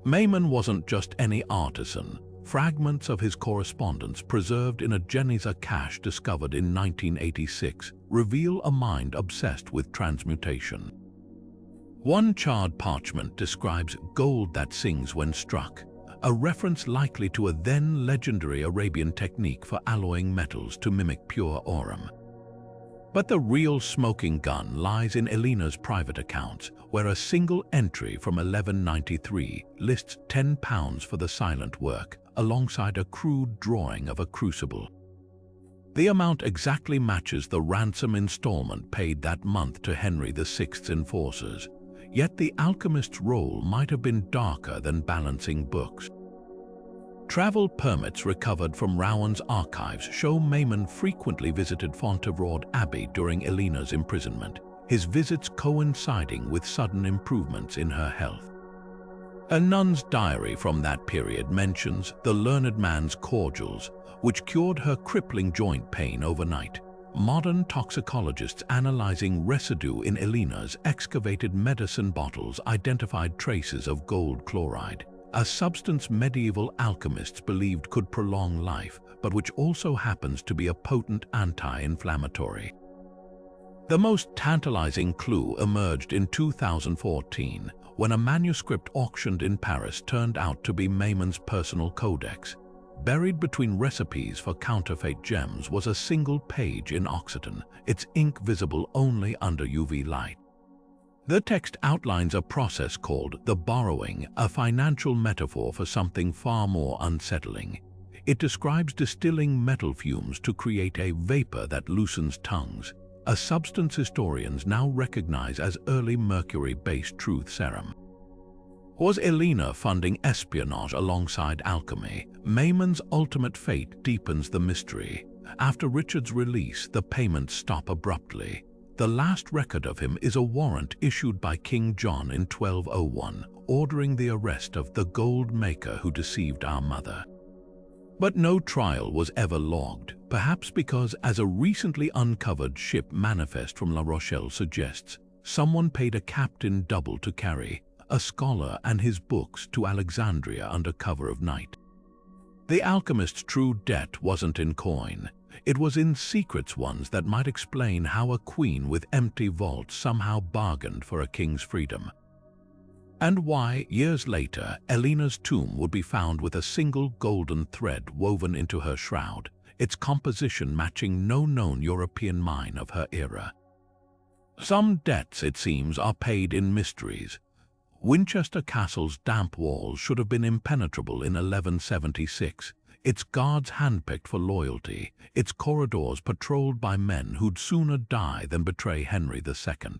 Maimon wasn't just any artisan. Fragments of his correspondence preserved in a Geniza cache discovered in 1986 reveal a mind obsessed with transmutation. One charred parchment describes gold that sings when struck, a reference likely to a then legendary Arabian technique for alloying metals to mimic pure aurum. But the real smoking gun lies in Eleanor's private accounts, where a single entry from 1193 lists £10 for the silent work, alongside a crude drawing of a crucible. The amount exactly matches the ransom installment paid that month to Henry VI's enforcers, yet the alchemist's role might have been darker than balancing books. Travel permits recovered from Rowan's archives show Maimon frequently visited Fontevraud Abbey during Eleanor's imprisonment, his visits coinciding with sudden improvements in her health. A nun's diary from that period mentions the learned man's cordials, which cured her crippling joint pain overnight. Modern toxicologists analyzing residue in Eleanor's excavated medicine bottles identified traces of gold chloride, a substance medieval alchemists believed could prolong life, but which also happens to be a potent anti-inflammatory. The most tantalizing clue emerged in 2014, when a manuscript auctioned in Paris turned out to be Maimon's personal codex. Buried between recipes for counterfeit gems was a single page in Occitan, its ink visible only under UV light. The text outlines a process called the borrowing, a financial metaphor for something far more unsettling. It describes distilling metal fumes to create a vapor that loosens tongues, a substance historians now recognize as early mercury-based truth serum. Was Eleanor funding espionage alongside alchemy? Maimon's ultimate fate deepens the mystery. After Richard's release, the payments stop abruptly. The last record of him is a warrant issued by King John in 1201, ordering the arrest of the gold maker who deceived our mother. But no trial was ever logged, perhaps because, as a recently uncovered ship manifest from La Rochelle suggests, someone paid a captain double to carry a scholar and his books to Alexandria under cover of night. The alchemist's true debt wasn't in coin. It was in secrets, ones that might explain how a queen with empty vaults somehow bargained for a king's freedom. and why, years later, Eleanor's tomb would be found with a single golden thread woven into her shroud, its composition matching no known European mine of her era. Some debts, it seems, are paid in mysteries. Winchester Castle's damp walls should have been impenetrable in 1176, its guards handpicked for loyalty, its corridors patrolled by men who'd sooner die than betray Henry II.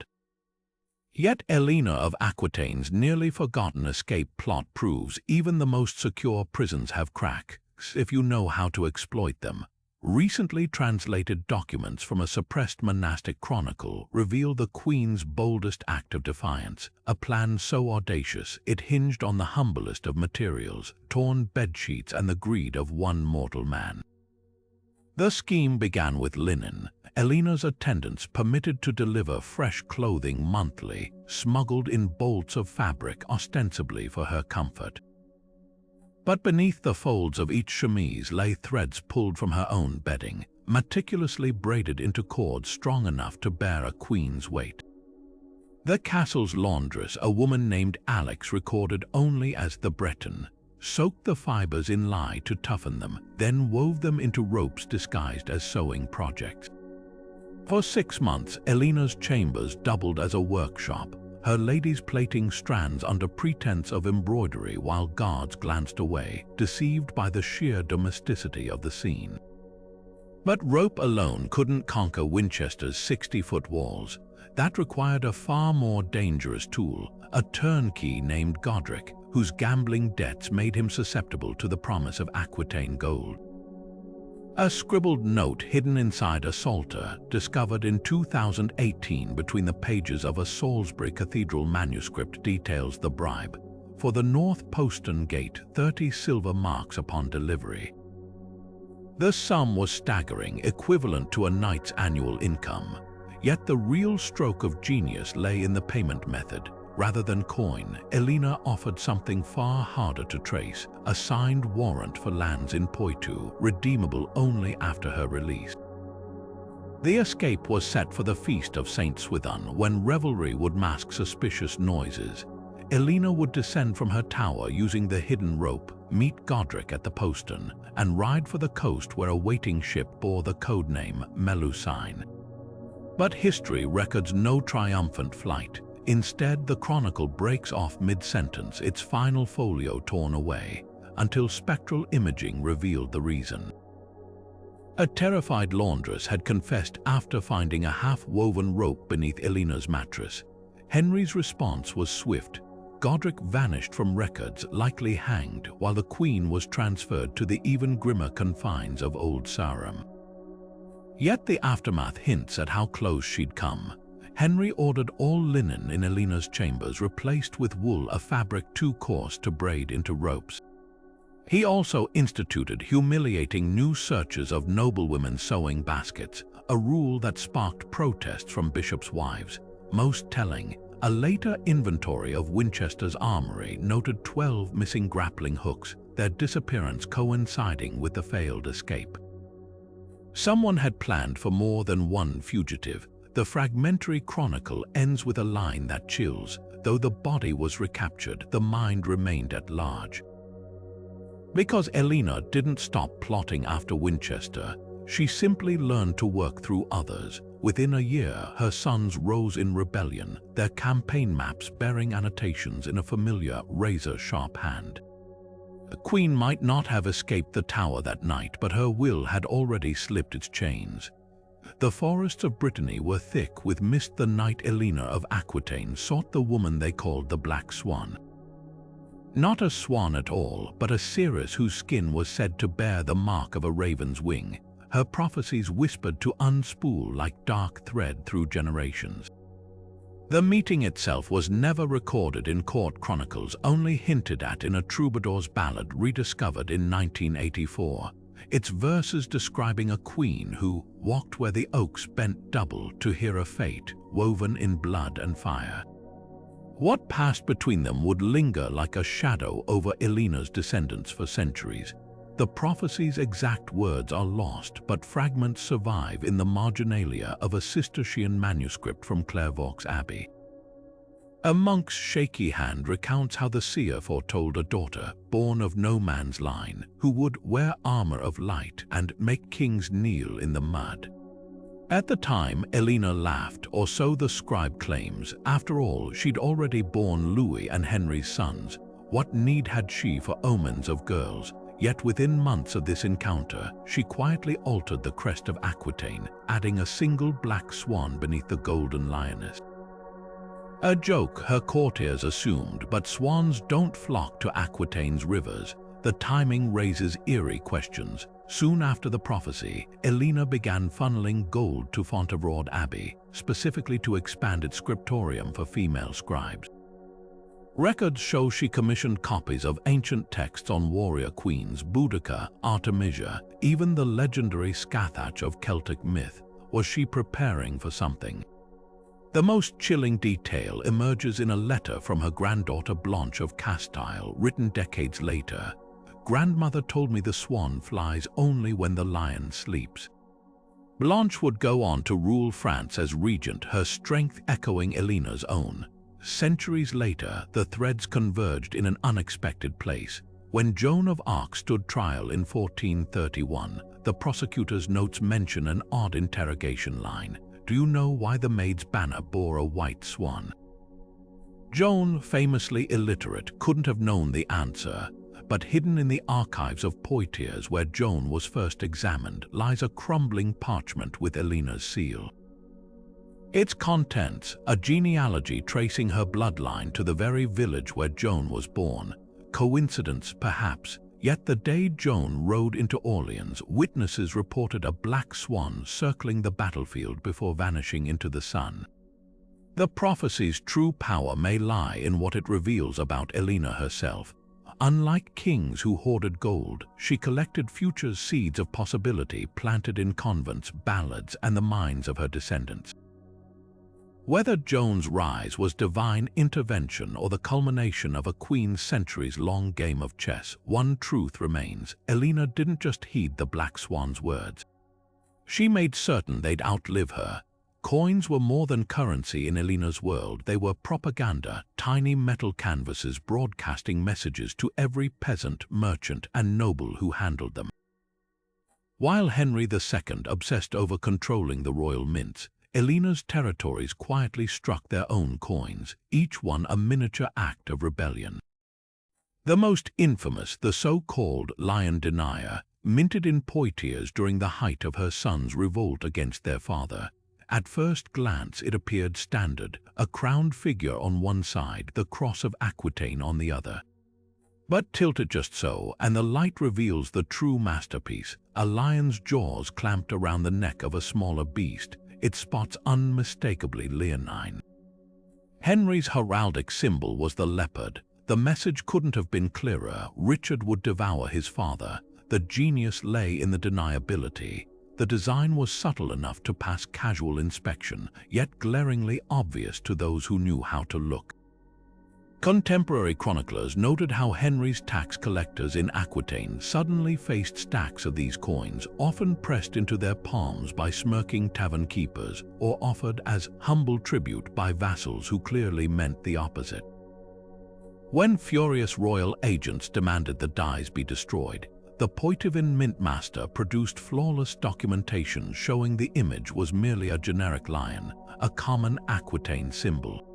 Yet Eleanor of Aquitaine's nearly forgotten escape plot proves even the most secure prisons have cracks if you know how to exploit them. Recently translated documents from a suppressed monastic chronicle reveal the Queen's boldest act of defiance, a plan so audacious it hinged on the humblest of materials, torn bedsheets and the greed of one mortal man. The scheme began with linen. Eleanor's attendants permitted to deliver fresh clothing monthly, smuggled in bolts of fabric ostensibly for her comfort. But beneath the folds of each chemise lay threads pulled from her own bedding, meticulously braided into cords strong enough to bear a queen's weight. The castle's laundress, a woman named Alex recorded only as the Breton, soaked the fibers in lye to toughen them, then wove them into ropes disguised as sewing projects. For 6 months, Eleanor's chambers doubled as a workshop, her ladies plaiting strands under pretense of embroidery while guards glanced away, deceived by the sheer domesticity of the scene. But rope alone couldn't conquer Winchester's 60-foot walls. That required a far more dangerous tool, a turnkey named Godric, whose gambling debts made him susceptible to the promise of Aquitaine gold. A scribbled note hidden inside a psalter, discovered in 2018 between the pages of a Salisbury Cathedral manuscript, details the bribe. For the North Postern Gate, 30 silver marks upon delivery. The sum was staggering, equivalent to a knight's annual income. Yet the real stroke of genius lay in the payment method. Rather than coin, Eleanor offered something far harder to trace, a signed warrant for lands in Poitiers, redeemable only after her release. The escape was set for the feast of Saint Swithin, when revelry would mask suspicious noises. Eleanor would descend from her tower using the hidden rope, meet Godric at the postern, and ride for the coast where a waiting ship bore the codename Melusine. But history records no triumphant flight. Instead, the chronicle breaks off mid-sentence, its final folio torn away, until spectral imaging revealed the reason. A terrified laundress had confessed after finding a half-woven rope beneath Eleanor's mattress. Henry's response was swift. Godric vanished from records, likely hanged, while the Queen was transferred to the even grimmer confines of Old Sarum. Yet the aftermath hints at how close she'd come. Henry ordered all linen in Eleanor's chambers replaced with wool, a fabric too coarse to braid into ropes. He also instituted humiliating new searches of noblewomen's sewing baskets, a rule that sparked protests from bishops' wives. Most telling, a later inventory of Winchester's armory noted 12 missing grappling hooks, their disappearance coinciding with the failed escape. Someone had planned for more than one fugitive. The fragmentary chronicle ends with a line that chills. Though the body was recaptured, the mind remained at large. Because Eleanor didn't stop plotting after Winchester, she simply learned to work through others. Within a year, her sons rose in rebellion, their campaign maps bearing annotations in a familiar, razor-sharp hand. The Queen might not have escaped the tower that night, but her will had already slipped its chains. The forests of Brittany were thick with mist the night Eleanor of Aquitaine sought the woman they called the Black Swan. Not a swan at all, but a seeress whose skin was said to bear the mark of a raven's wing. Her prophecies whispered to unspool like dark thread through generations. The meeting itself was never recorded in court chronicles, only hinted at in a troubadour's ballad rediscovered in 1984. Its verses describing a queen who walked where the oaks bent double to hear a fate woven in blood and fire. What passed between them would linger like a shadow over Eleanor's descendants for centuries. The prophecy's exact words are lost, but fragments survive in the marginalia of a Cistercian manuscript from Clairvaux Abbey. A monk's shaky hand recounts how the seer foretold a daughter, born of no man's line, who would wear armor of light and make kings kneel in the mud. At the time, Eleanor laughed, or so the scribe claims. After all, she'd already borne Louis and Henry's sons. What need had she for omens of girls? Yet within months of this encounter, she quietly altered the crest of Aquitaine, adding a single black swan beneath the golden lioness. A joke her courtiers assumed, but swans don't flock to Aquitaine's rivers. The timing raises eerie questions. Soon after the prophecy, Eleanor began funneling gold to Fontevraud Abbey, specifically to expand its scriptorium for female scribes. Records show she commissioned copies of ancient texts on warrior queens, Boudica, Artemisia, even the legendary Scathach of Celtic myth. Was she preparing for something? The most chilling detail emerges in a letter from her granddaughter Blanche of Castile, written decades later. "Grandmother told me the swan flies only when the lion sleeps." Blanche would go on to rule France as regent, her strength echoing Eleanor's own. Centuries later, the threads converged in an unexpected place. When Joan of Arc stood trial in 1431, the prosecutor's notes mention an odd interrogation line. "Do you know why the maid's banner bore a white swan?" Joan, famously illiterate, couldn't have known the answer, but hidden in the archives of Poitiers, where Joan was first examined, lies a crumbling parchment with Eleanor's seal. Its contents, a genealogy tracing her bloodline to the very village where Joan was born. Coincidence, perhaps? Yet the day Joan rode into Orleans, witnesses reported a black swan circling the battlefield before vanishing into the sun. The prophecy's true power may lie in what it reveals about Eleanor herself. Unlike kings who hoarded gold, she collected future seeds of possibility planted in convents, ballads, and the minds of her descendants. Whether Joan's rise was divine intervention or the culmination of a queen's centuries-long game of chess, one truth remains: Eleanor didn't just heed the black swan's words. She made certain they'd outlive her. Coins were more than currency in Eleanor's world. They were propaganda, tiny metal canvases broadcasting messages to every peasant, merchant, and noble who handled them. While Henry II obsessed over controlling the royal mints, Eleanor's territories quietly struck their own coins, each one a miniature act of rebellion. The most infamous, the so-called Lion Denier, minted in Poitiers during the height of her sons' revolt against their father. At first glance it appeared standard, a crowned figure on one side, the cross of Aquitaine on the other. But tilt it just so, and the light reveals the true masterpiece, a lion's jaws clamped around the neck of a smaller beast, its spots unmistakably leonine. Henry's heraldic symbol was the leopard. The message couldn't have been clearer: Richard would devour his father. The genius lay in the deniability. The design was subtle enough to pass casual inspection, yet glaringly obvious to those who knew how to look. Contemporary chroniclers noted how Henry's tax collectors in Aquitaine suddenly faced stacks of these coins, often pressed into their palms by smirking tavern keepers, or offered as humble tribute by vassals who clearly meant the opposite. When furious royal agents demanded the dies be destroyed, the Poitevin mintmaster produced flawless documentation showing the image was merely a generic lion, a common Aquitaine symbol.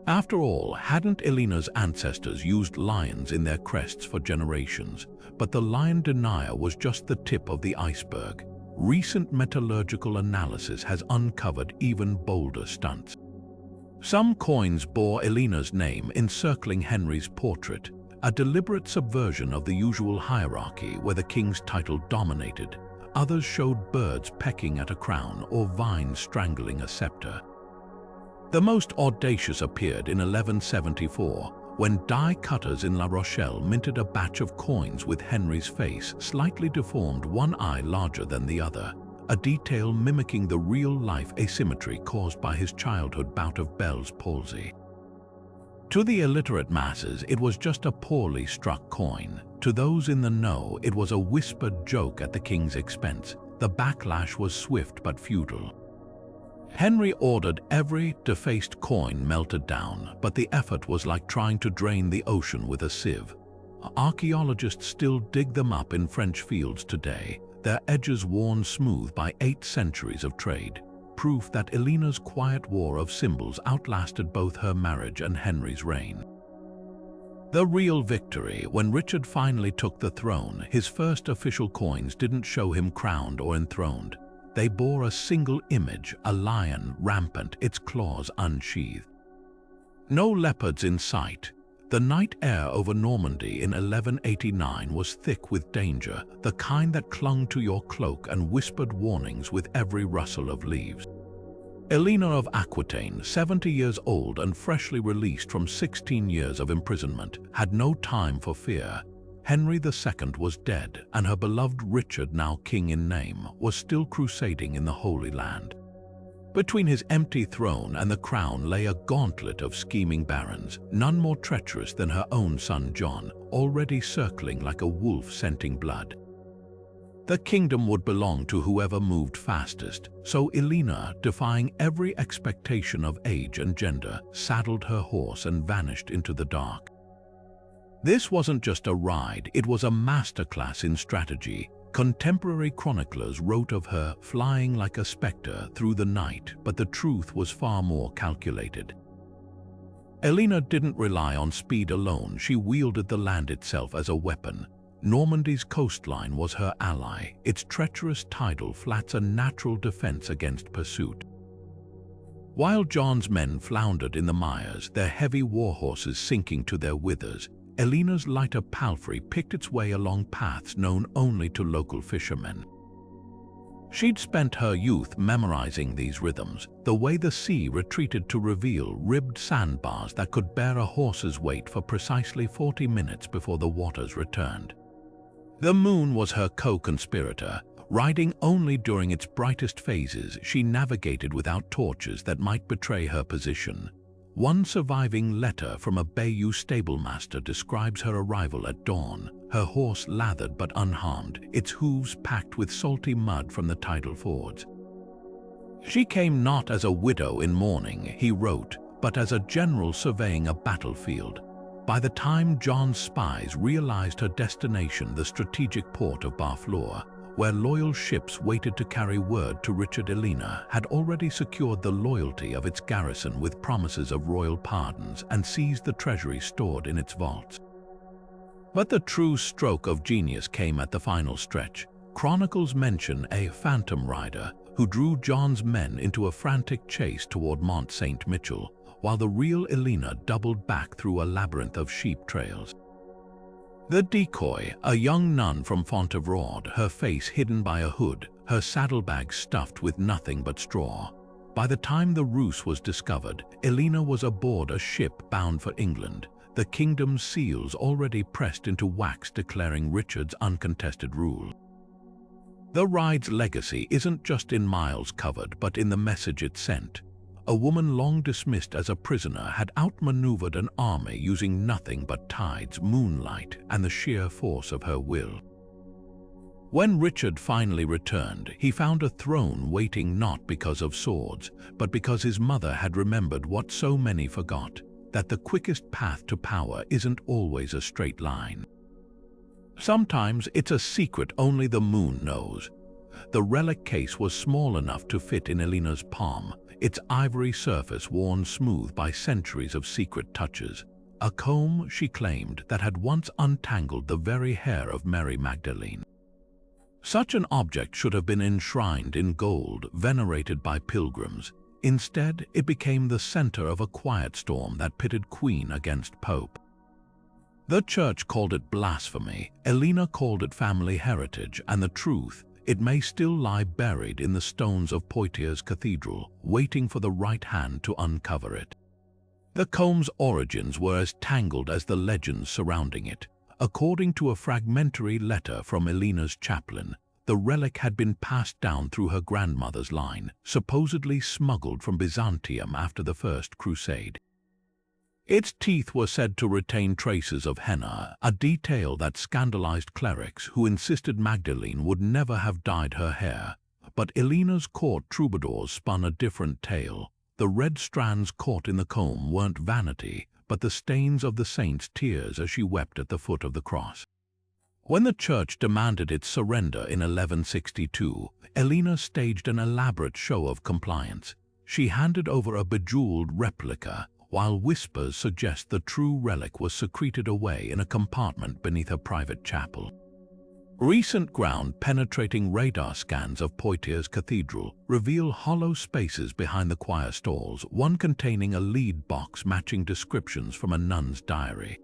After all, hadn't Eleanor's ancestors used lions in their crests for generations? But the lion denier was just the tip of the iceberg. Recent metallurgical analysis has uncovered even bolder stunts. Some coins bore Eleanor's name encircling Henry's portrait, a deliberate subversion of the usual hierarchy where the king's title dominated. Others showed birds pecking at a crown or vines strangling a scepter. The most audacious appeared in 1174, when die cutters in La Rochelle minted a batch of coins with Henry's face slightly deformed, one eye larger than the other, a detail mimicking the real-life asymmetry caused by his childhood bout of Bell's palsy. To the illiterate masses, it was just a poorly struck coin. To those in the know, it was a whispered joke at the king's expense. The backlash was swift but futile. Henry ordered every defaced coin melted down, but the effort was like trying to drain the ocean with a sieve. Archaeologists still dig them up in French fields today, their edges worn smooth by 8 centuries of trade, proof that Eleanor's quiet war of symbols outlasted both her marriage and Henry's reign. The real victory, when Richard finally took the throne, his first official coins didn't show him crowned or enthroned. They bore a single image, a lion rampant, its claws unsheathed. No leopards in sight. The night air over Normandy in 1189 was thick with danger, the kind that clung to your cloak and whispered warnings with every rustle of leaves. Eleanor of Aquitaine, 70 years old and freshly released from 16 years of imprisonment, had no time for fear. Henry II was dead, and her beloved Richard, now king in name, was still crusading in the Holy Land. Between his empty throne and the crown lay a gauntlet of scheming barons, none more treacherous than her own son John, already circling like a wolf scenting blood. The kingdom would belong to whoever moved fastest, so Eleanor, defying every expectation of age and gender, saddled her horse and vanished into the dark. This wasn't just a ride, it was a masterclass in strategy. Contemporary chroniclers wrote of her flying like a spectre through the night, but the truth was far more calculated. Eleanor didn't rely on speed alone, she wielded the land itself as a weapon. Normandy's coastline was her ally, its treacherous tidal flats a natural defense against pursuit. While John's men floundered in the mires, their heavy war horses sinking to their withers, Eleanor's lighter palfrey picked its way along paths known only to local fishermen. She'd spent her youth memorizing these rhythms, the way the sea retreated to reveal ribbed sandbars that could bear a horse's weight for precisely 40 minutes before the waters returned. The moon was her co-conspirator. Riding only during its brightest phases, she navigated without torches that might betray her position. One surviving letter from a Bayeux stablemaster describes her arrival at dawn, her horse lathered but unharmed, its hooves packed with salty mud from the tidal fords. She came not as a widow in mourning, he wrote, but as a general surveying a battlefield. By the time John's spies realized her destination, the strategic port of Barfleur, where loyal ships waited to carry word to Richard, Eleanor had already secured the loyalty of its garrison with promises of royal pardons and seized the treasury stored in its vaults. But the true stroke of genius came at the final stretch. Chronicles mention a phantom rider who drew John's men into a frantic chase toward Mont Saint-Michel, while the real Eleanor doubled back through a labyrinth of sheep trails. The decoy, a young nun from Fontevraud, her face hidden by a hood, her saddlebags stuffed with nothing but straw. By the time the ruse was discovered, Eleanor was aboard a ship bound for England, the kingdom's seals already pressed into wax declaring Richard's uncontested rule. The ride's legacy isn't just in miles covered, but in the message it sent. A woman long dismissed as a prisoner had outmaneuvered an army using nothing but tides, moonlight, and the sheer force of her will. When Richard finally returned, he found a throne waiting not because of swords, but because his mother had remembered what so many forgot, that the quickest path to power isn't always a straight line. Sometimes it's a secret only the moon knows. The relic case was small enough to fit in Eleanor's palm, its ivory surface worn smooth by centuries of secret touches. A comb, she claimed, that had once untangled the very hair of Mary Magdalene. Such an object should have been enshrined in gold, venerated by pilgrims. Instead, it became the center of a quiet storm that pitted Queen against Pope. The church called it blasphemy, Eleanor called it family heritage, and the truth, it may still lie buried in the stones of Poitiers Cathedral, waiting for the right hand to uncover it. The comb's origins were as tangled as the legends surrounding it. According to a fragmentary letter from Eleanor's chaplain, the relic had been passed down through her grandmother's line, supposedly smuggled from Byzantium after the First Crusade. Its teeth were said to retain traces of henna, a detail that scandalized clerics who insisted Magdalene would never have dyed her hair. But Eleanor's court troubadours spun a different tale. The red strands caught in the comb weren't vanity, but the stains of the saint's tears as she wept at the foot of the cross. When the church demanded its surrender in 1162, Eleanor staged an elaborate show of compliance. She handed over a bejeweled replica, while whispers suggest the true relic was secreted away in a compartment beneath her private chapel. Recent ground-penetrating radar scans of Poitiers Cathedral reveal hollow spaces behind the choir stalls, one containing a lead box matching descriptions from a nun's diary.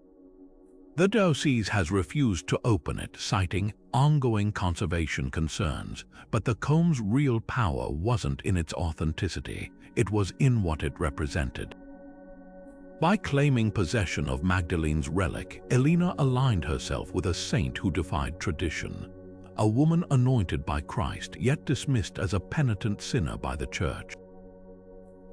The diocese has refused to open it, citing ongoing conservation concerns, but the comb's real power wasn't in its authenticity, it was in what it represented. By claiming possession of Magdalene's relic, Eleanor aligned herself with a saint who defied tradition, a woman anointed by Christ yet dismissed as a penitent sinner by the church.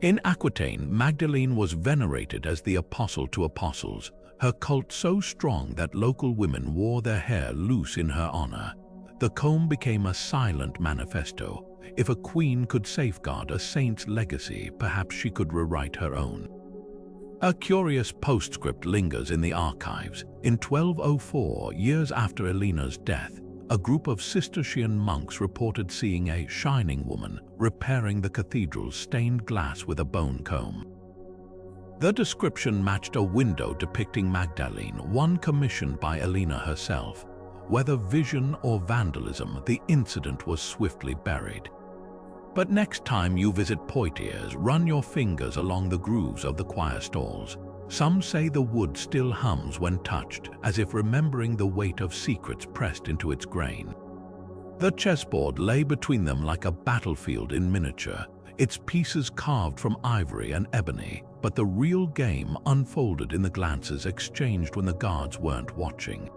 In Aquitaine, Magdalene was venerated as the apostle to apostles, her cult so strong that local women wore their hair loose in her honor. The comb became a silent manifesto. If a queen could safeguard a saint's legacy, perhaps she could rewrite her own. A curious postscript lingers in the archives. In 1204, years after Eleanor's death, a group of Cistercian monks reported seeing a shining woman repairing the cathedral's stained glass with a bone comb. The description matched a window depicting Magdalene, one commissioned by Eleanor herself. Whether vision or vandalism, the incident was swiftly buried. But next time you visit Poitiers, run your fingers along the grooves of the choir stalls. Some say the wood still hums when touched, as if remembering the weight of secrets pressed into its grain. The chessboard lay between them like a battlefield in miniature, its pieces carved from ivory and ebony, but the real game unfolded in the glances exchanged when the guards weren't watching.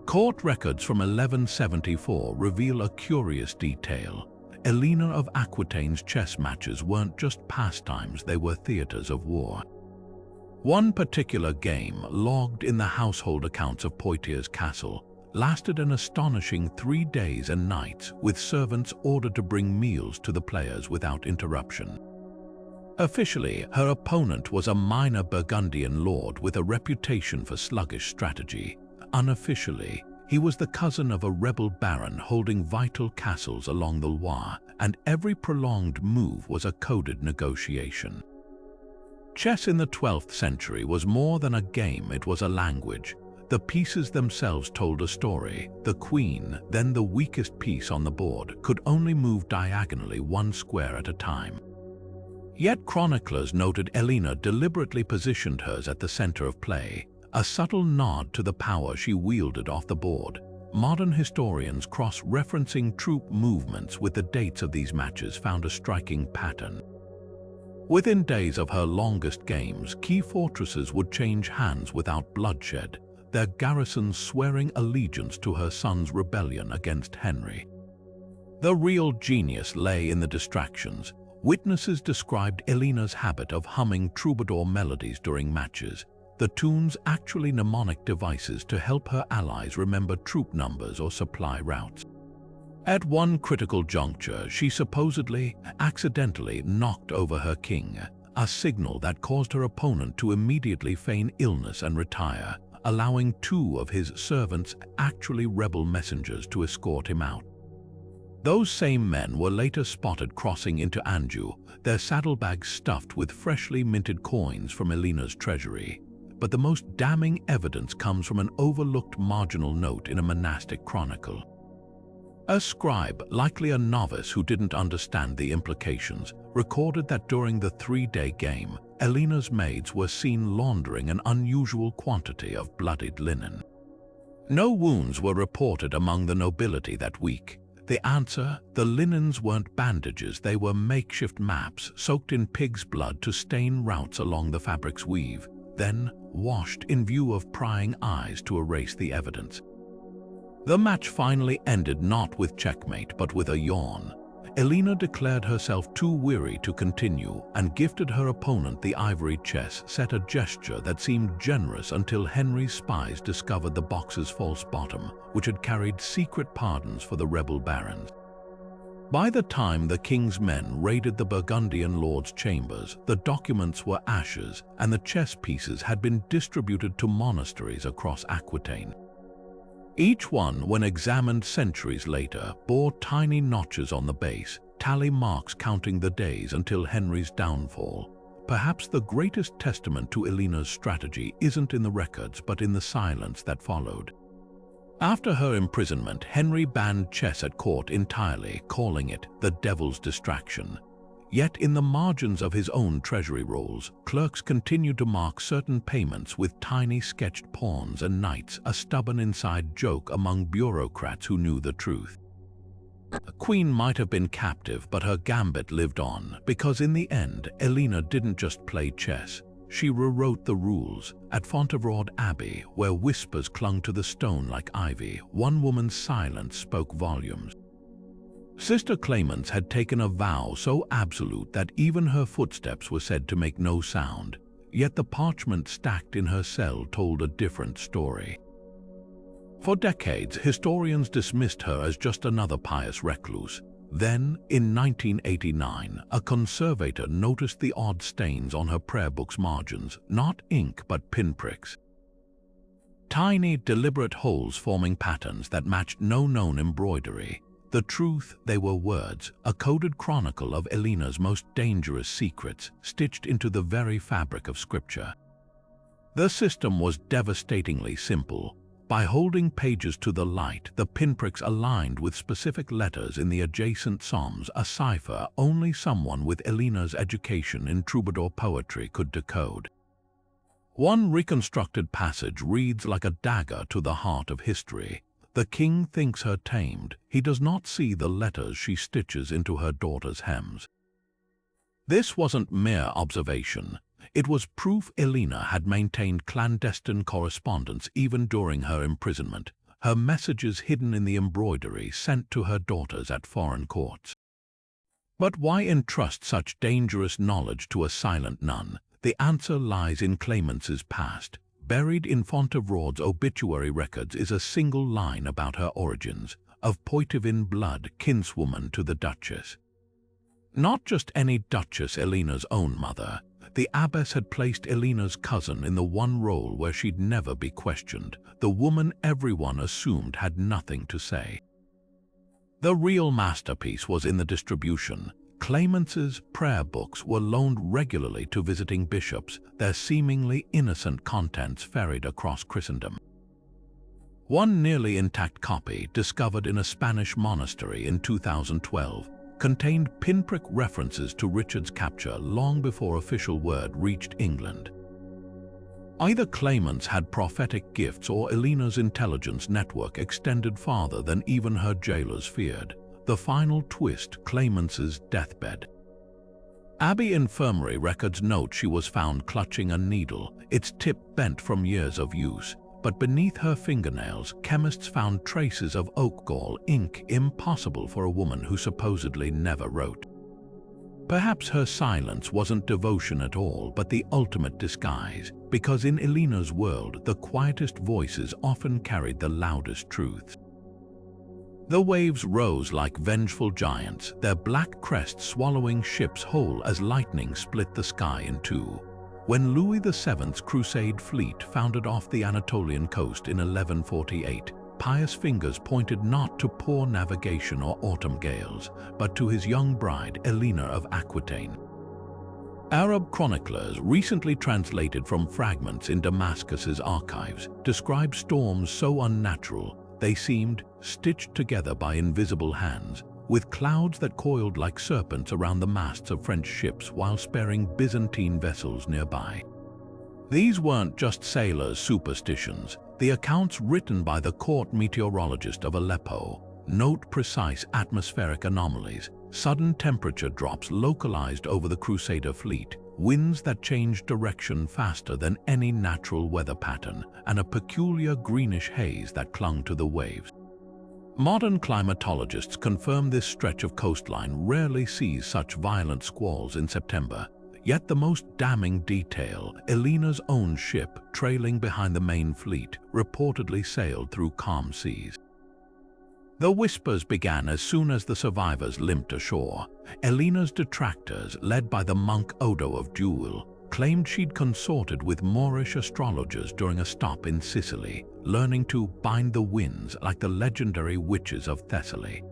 Court records from 1174 reveal a curious detail. Eleanor of Aquitaine's chess matches weren't just pastimes, they were theaters of war. One particular game, logged in the household accounts of Poitiers Castle, lasted an astonishing 3 days and nights, with servants ordered to bring meals to the players without interruption. Officially, her opponent was a minor Burgundian lord with a reputation for sluggish strategy. Unofficially, he was the cousin of a rebel baron holding vital castles along the Loire, and every prolonged move was a coded negotiation. Chess in the 12th century was more than a game, it was a language. The pieces themselves told a story. The queen, then the weakest piece on the board, could only move diagonally one square at a time. Yet chroniclers noted Eleanor deliberately positioned hers at the center of play, a subtle nod to the power she wielded off the board. Modern historians cross-referencing troop movements with the dates of these matches found a striking pattern. Within days of her longest games, key fortresses would change hands without bloodshed, their garrisons swearing allegiance to her son's rebellion against Henry. The real genius lay in the distractions. Witnesses described Eleanor's habit of humming troubadour melodies during matches, the tunes actually mnemonic devices to help her allies remember troop numbers or supply routes. At one critical juncture, she supposedly, accidentally knocked over her king, a signal that caused her opponent to immediately feign illness and retire, allowing 2 of his servants, actually rebel messengers, to escort him out. Those same men were later spotted crossing into Anjou, their saddlebags stuffed with freshly minted coins from Eleanor's treasury. But the most damning evidence comes from an overlooked marginal note in a monastic chronicle. A scribe, likely a novice who didn't understand the implications, recorded that during the 3-day game, Eleanor's maids were seen laundering an unusual quantity of bloodied linen. No wounds were reported among the nobility that week. The answer? The linens weren't bandages, they were makeshift maps soaked in pig's blood to stain routes along the fabric's weave, then washed in view of prying eyes to erase the evidence. The match finally ended not with checkmate but with a yawn. Eleanor declared herself too weary to continue and gifted her opponent the ivory chess set, a gesture that seemed generous until Henry's spies discovered the box's false bottom, which had carried secret pardons for the rebel barons. By the time the king's men raided the Burgundian lord's chambers, the documents were ashes and the chess pieces had been distributed to monasteries across Aquitaine. Each one, when examined centuries later, bore tiny notches on the base, tally marks counting the days until Henry's downfall. Perhaps the greatest testament to Eleanor's strategy isn't in the records but in the silence that followed. After her imprisonment, Henry banned chess at court entirely, calling it the devil's distraction. Yet in the margins of his own treasury rolls, clerks continued to mark certain payments with tiny sketched pawns and knights, a stubborn inside joke among bureaucrats who knew the truth. The queen might have been captive, but her gambit lived on, because in the end, Eleanor didn't just play chess. She rewrote the rules. At Fontevraud Abbey, where whispers clung to the stone like ivy, one woman's silence spoke volumes. Sister Clemence had taken a vow so absolute that even her footsteps were said to make no sound, yet the parchment stacked in her cell told a different story. For decades, historians dismissed her as just another pious recluse. Then, in 1989, a conservator noticed the odd stains on her prayer book's margins, not ink but pinpricks. Tiny, deliberate holes forming patterns that matched no known embroidery. The truth, they were words, a coded chronicle of Eleanor's most dangerous secrets, stitched into the very fabric of scripture. The system was devastatingly simple. By holding pages to the light, the pinpricks aligned with specific letters in the adjacent psalms, a cipher only someone with Eleanor's education in troubadour poetry could decode. One reconstructed passage reads like a dagger to the heart of history. The king thinks her tamed. He does not see the letters she stitches into her daughter's hems. This wasn't mere observation. It was proof Eleanor had maintained clandestine correspondence even during her imprisonment, her messages hidden in the embroidery sent to her daughters at foreign courts. But why entrust such dangerous knowledge to a silent nun? The answer lies in Clemence's past. Buried in Fontevraud's obituary records is a single line about her origins, of Poitevin blood, kinswoman to the Duchess. Not just any Duchess, Eleanor's own mother. The abbess had placed Eleanor's cousin in the one role where she'd never be questioned, the woman everyone assumed had nothing to say. The real masterpiece was in the distribution. Clemence's prayer books were loaned regularly to visiting bishops, their seemingly innocent contents ferried across Christendom. One nearly intact copy, discovered in a Spanish monastery in 2012, contained pinprick references to Richard's capture long before official word reached England. Either Clemence had prophetic gifts or Eleanor's intelligence network extended farther than even her jailers feared. The final twist, Clemence's deathbed. Abbey infirmary records note she was found clutching a needle, its tip bent from years of use. But beneath her fingernails, chemists found traces of oak gall, ink impossible for a woman who supposedly never wrote. Perhaps her silence wasn't devotion at all, but the ultimate disguise, because in Eleanor's world, the quietest voices often carried the loudest truths. The waves rose like vengeful giants, their black crests swallowing ships whole as lightning split the sky in two. When Louis VII's Crusade fleet foundered off the Anatolian coast in 1148, pious fingers pointed not to poor navigation or autumn gales, but to his young bride, Eleanor of Aquitaine. Arab chroniclers, recently translated from fragments in Damascus's archives, describe storms so unnatural they seemed stitched together by invisible hands, with clouds that coiled like serpents around the masts of French ships while sparing Byzantine vessels nearby. These weren't just sailors' superstitions. The accounts written by the court meteorologist of Aleppo note precise atmospheric anomalies, sudden temperature drops localized over the Crusader fleet, winds that changed direction faster than any natural weather pattern, and a peculiar greenish haze that clung to the waves. Modern climatologists confirm this stretch of coastline rarely sees such violent squalls in September. Yet the most damning detail, Eleanor's own ship, trailing behind the main fleet, reportedly sailed through calm seas. The whispers began as soon as the survivors limped ashore. Eleanor's detractors, led by the monk Odo of Duel, claimed she'd consorted with Moorish astrologers during a stop in Sicily, learning to bind the winds like the legendary witches of Thessaly.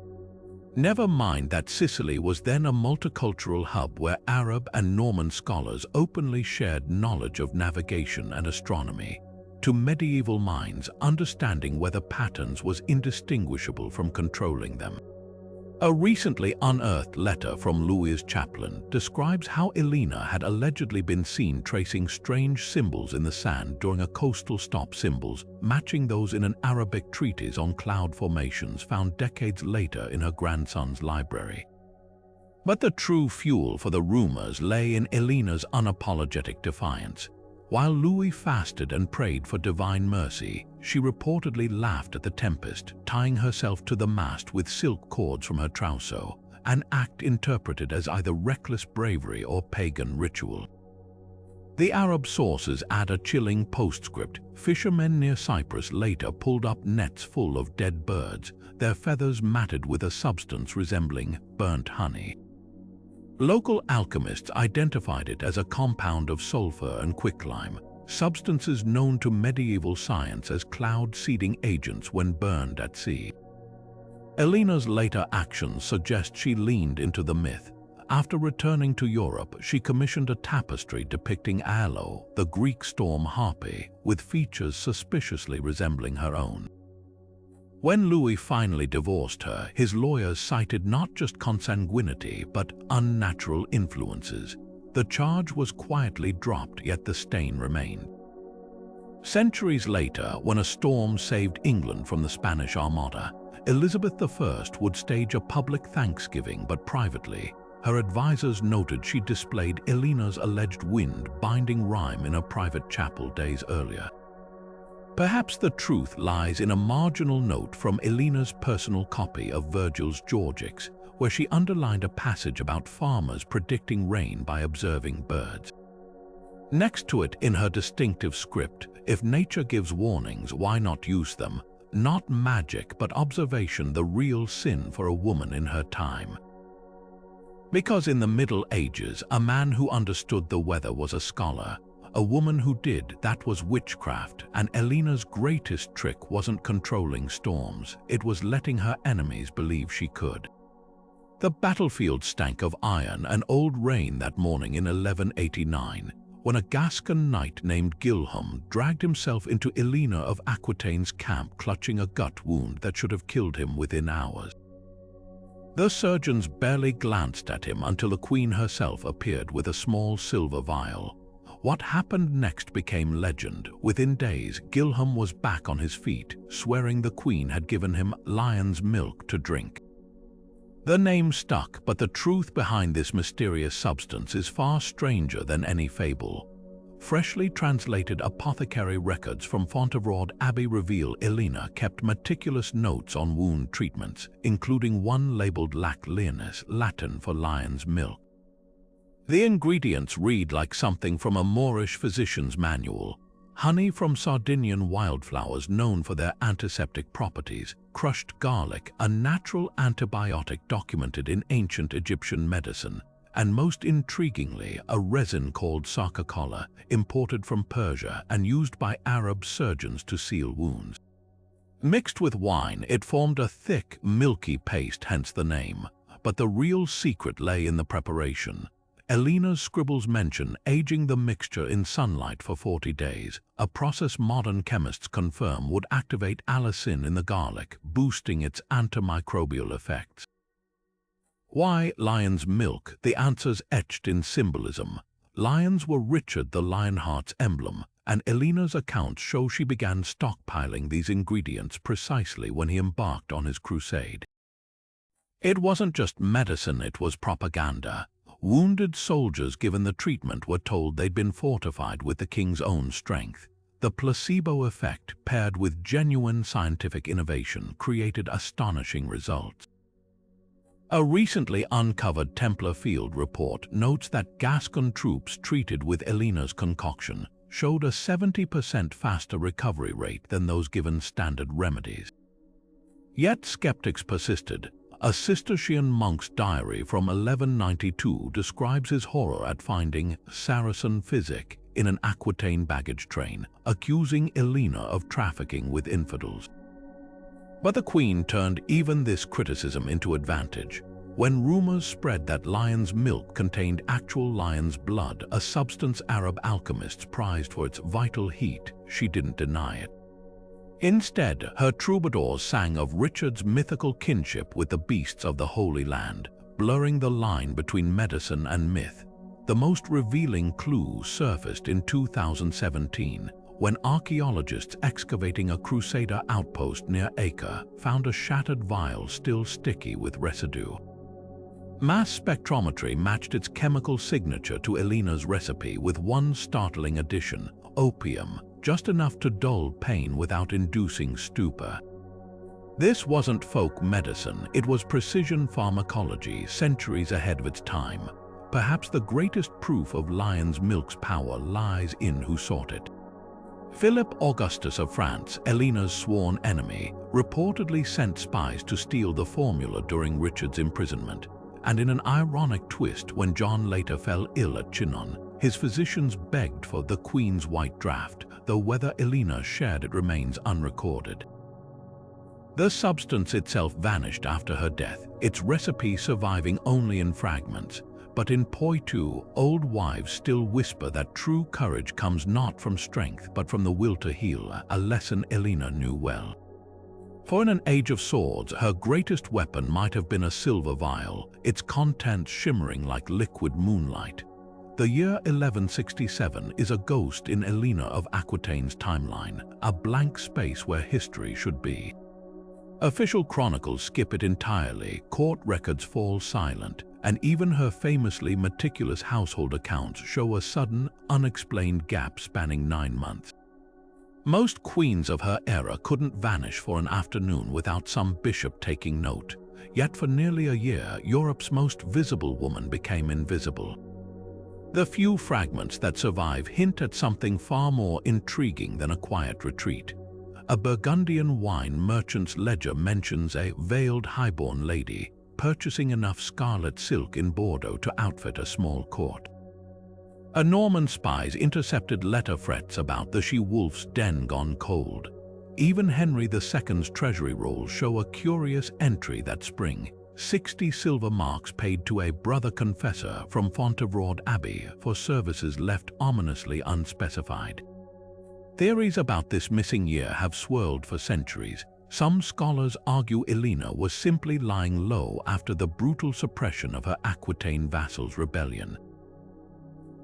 Never mind that Sicily was then a multicultural hub where Arab and Norman scholars openly shared knowledge of navigation and astronomy. To medieval minds, understanding weather patterns was indistinguishable from controlling them. A recently unearthed letter from Louis's chaplain describes how Eleanor had allegedly been seen tracing strange symbols in the sand during a coastal stop, symbols matching those in an Arabic treatise on cloud formations found decades later in her grandson's library. But the true fuel for the rumors lay in Eleanor's unapologetic defiance. While Louis fasted and prayed for divine mercy, she reportedly laughed at the tempest, tying herself to the mast with silk cords from her trousseau, an act interpreted as either reckless bravery or pagan ritual. The Arab sources add a chilling postscript. Fishermen near Cyprus later pulled up nets full of dead birds, their feathers matted with a substance resembling burnt honey. Local alchemists identified it as a compound of sulfur and quicklime, substances known to medieval science as cloud-seeding agents when burned at sea. Eleanor's later actions suggest she leaned into the myth. After returning to Europe, she commissioned a tapestry depicting Aello, the Greek storm harpy, with features suspiciously resembling her own. When Louis finally divorced her, his lawyers cited not just consanguinity but unnatural influences. The charge was quietly dropped, yet the stain remained. Centuries later, when a storm saved England from the Spanish Armada, Elizabeth I would stage a public thanksgiving, but privately. Her advisors noted she displayed Eleanor's alleged wind-binding rhyme in a private chapel days earlier. Perhaps the truth lies in a marginal note from Eleanor's personal copy of Virgil's Georgics, where she underlined a passage about farmers predicting rain by observing birds. Next to it, in her distinctive script, "If nature gives warnings, why not use them? Not magic, but observation, the real sin for a woman in her time." Because in the Middle Ages, a man who understood the weather was a scholar. A woman who did, that was witchcraft, and Eleanor's greatest trick wasn't controlling storms, it was letting her enemies believe she could. The battlefield stank of iron and old rain that morning in 1189, when a Gascon knight named Guilhem dragged himself into Eleanor of Aquitaine's camp clutching a gut wound that should have killed him within hours. The surgeons barely glanced at him until the queen herself appeared with a small silver vial. What happened next became legend. Within days, Guilhem was back on his feet, swearing the queen had given him lion's milk to drink. The name stuck, but the truth behind this mysterious substance is far stranger than any fable. Freshly translated apothecary records from Fontevraud Abbey reveal Eleanor kept meticulous notes on wound treatments, including one labeled Lac Leonis, Latin for lion's milk. The ingredients read like something from a Moorish physician's manual. Honey from Sardinian wildflowers known for their antiseptic properties, crushed garlic, a natural antibiotic documented in ancient Egyptian medicine, and most intriguingly, a resin called sarcocolla, imported from Persia and used by Arab surgeons to seal wounds. Mixed with wine, it formed a thick, milky paste, hence the name. But the real secret lay in the preparation. Eleanor's scribbles mention aging the mixture in sunlight for 40 days, a process modern chemists confirm would activate allicin in the garlic, boosting its antimicrobial effects. Why lion's milk? The answer's etched in symbolism. Lions were Richard the Lionheart's emblem, and Eleanor's accounts show she began stockpiling these ingredients precisely when he embarked on his crusade. It wasn't just medicine, it was propaganda. Wounded soldiers given the treatment were told they'd been fortified with the king's own strength. The placebo effect, paired with genuine scientific innovation, created astonishing results. A recently uncovered Templar field report notes that Gascon troops treated with Eleanor's concoction showed a 70% faster recovery rate than those given standard remedies. Yet skeptics persisted. A Cistercian monk's diary from 1192 describes his horror at finding Saracen physic in an Aquitaine baggage train, accusing Eleanor of trafficking with infidels. But the queen turned even this criticism into advantage. When rumors spread that lion's milk contained actual lion's blood, a substance Arab alchemists prized for its vital heat, she didn't deny it. Instead, her troubadours sang of Richard's mythical kinship with the beasts of the Holy Land, blurring the line between medicine and myth. The most revealing clue surfaced in 2017, when archaeologists excavating a Crusader outpost near Acre found a shattered vial still sticky with residue. Mass spectrometry matched its chemical signature to Eleanor's recipe with one startling addition: opium, just enough to dull pain without inducing stupor. This wasn't folk medicine, it was precision pharmacology, centuries ahead of its time. Perhaps the greatest proof of lion's milk's power lies in who sought it. Philip Augustus of France, Eleanor's sworn enemy, reportedly sent spies to steal the formula during Richard's imprisonment. And in an ironic twist, when John later fell ill at Chinon, his physicians begged for the Queen's white draft, though whether Eleanor shared it remains unrecorded. The substance itself vanished after her death, its recipe surviving only in fragments. But in Poitiers, old wives still whisper that true courage comes not from strength but from the will to heal, a lesson Eleanor knew well. For in an age of swords, her greatest weapon might have been a silver vial, its contents shimmering like liquid moonlight. The year 1167 is a ghost in Eleanor of Aquitaine's timeline, a blank space where history should be. Official chronicles skip it entirely, court records fall silent, and even her famously meticulous household accounts show a sudden, unexplained gap spanning 9 months. Most queens of her era couldn't vanish for an afternoon without some bishop taking note. Yet for nearly a year, Europe's most visible woman became invisible. The few fragments that survive hint at something far more intriguing than a quiet retreat. A Burgundian wine merchant's ledger mentions a veiled highborn lady purchasing enough scarlet silk in Bordeaux to outfit a small court. A Norman spy's intercepted letter frets about the she-wolf's den gone cold. Even Henry II's treasury rolls show a curious entry that spring: 60 silver marks paid to a brother confessor from Fontevraud Abbey for services left ominously unspecified. Theories about this missing year have swirled for centuries. Some scholars argue Eleanor was simply lying low after the brutal suppression of her Aquitaine vassals' rebellion.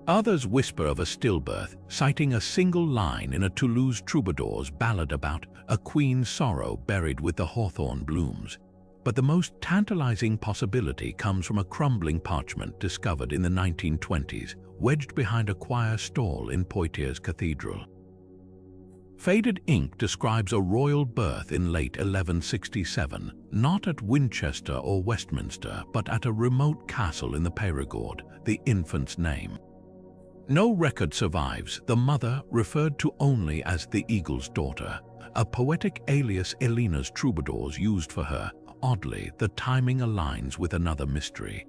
Others whisper of a stillbirth, citing a single line in a Toulouse troubadour's ballad about a queen's sorrow buried with the hawthorn blooms. But the most tantalizing possibility comes from a crumbling parchment discovered in the 1920s, wedged behind a choir stall in Poitiers Cathedral. Faded ink describes a royal birth in late 1167, not at Winchester or Westminster, but at a remote castle in the Périgord, the infant's name. No record survives, the mother referred to only as the Eagle's daughter, a poetic alias Eleanor's troubadours used for her. Oddly, the timing aligns with another mystery.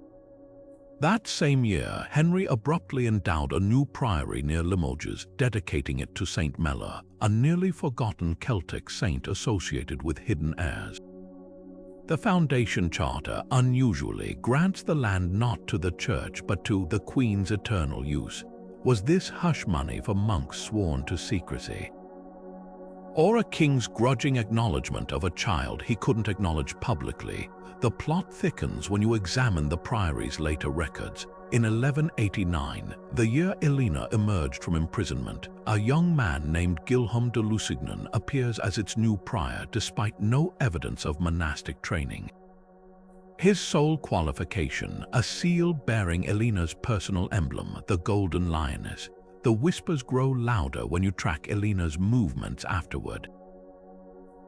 That same year, Henry abruptly endowed a new priory near Limoges, dedicating it to Saint Mellor, a nearly forgotten Celtic saint associated with hidden heirs. The foundation charter, unusually, grants the land not to the church but to the Queen's eternal use. Was this hush money for monks sworn to secrecy? Or a king's grudging acknowledgement of a child he couldn't acknowledge publicly? The plot thickens when you examine the priory's later records. In 1189, the year Eleanor emerged from imprisonment, a young man named Guillaume de Lusignan appears as its new prior despite no evidence of monastic training. His sole qualification, a seal bearing Eleanor's personal emblem, the golden lioness. The whispers grow louder when you track Eleanor's movements afterward.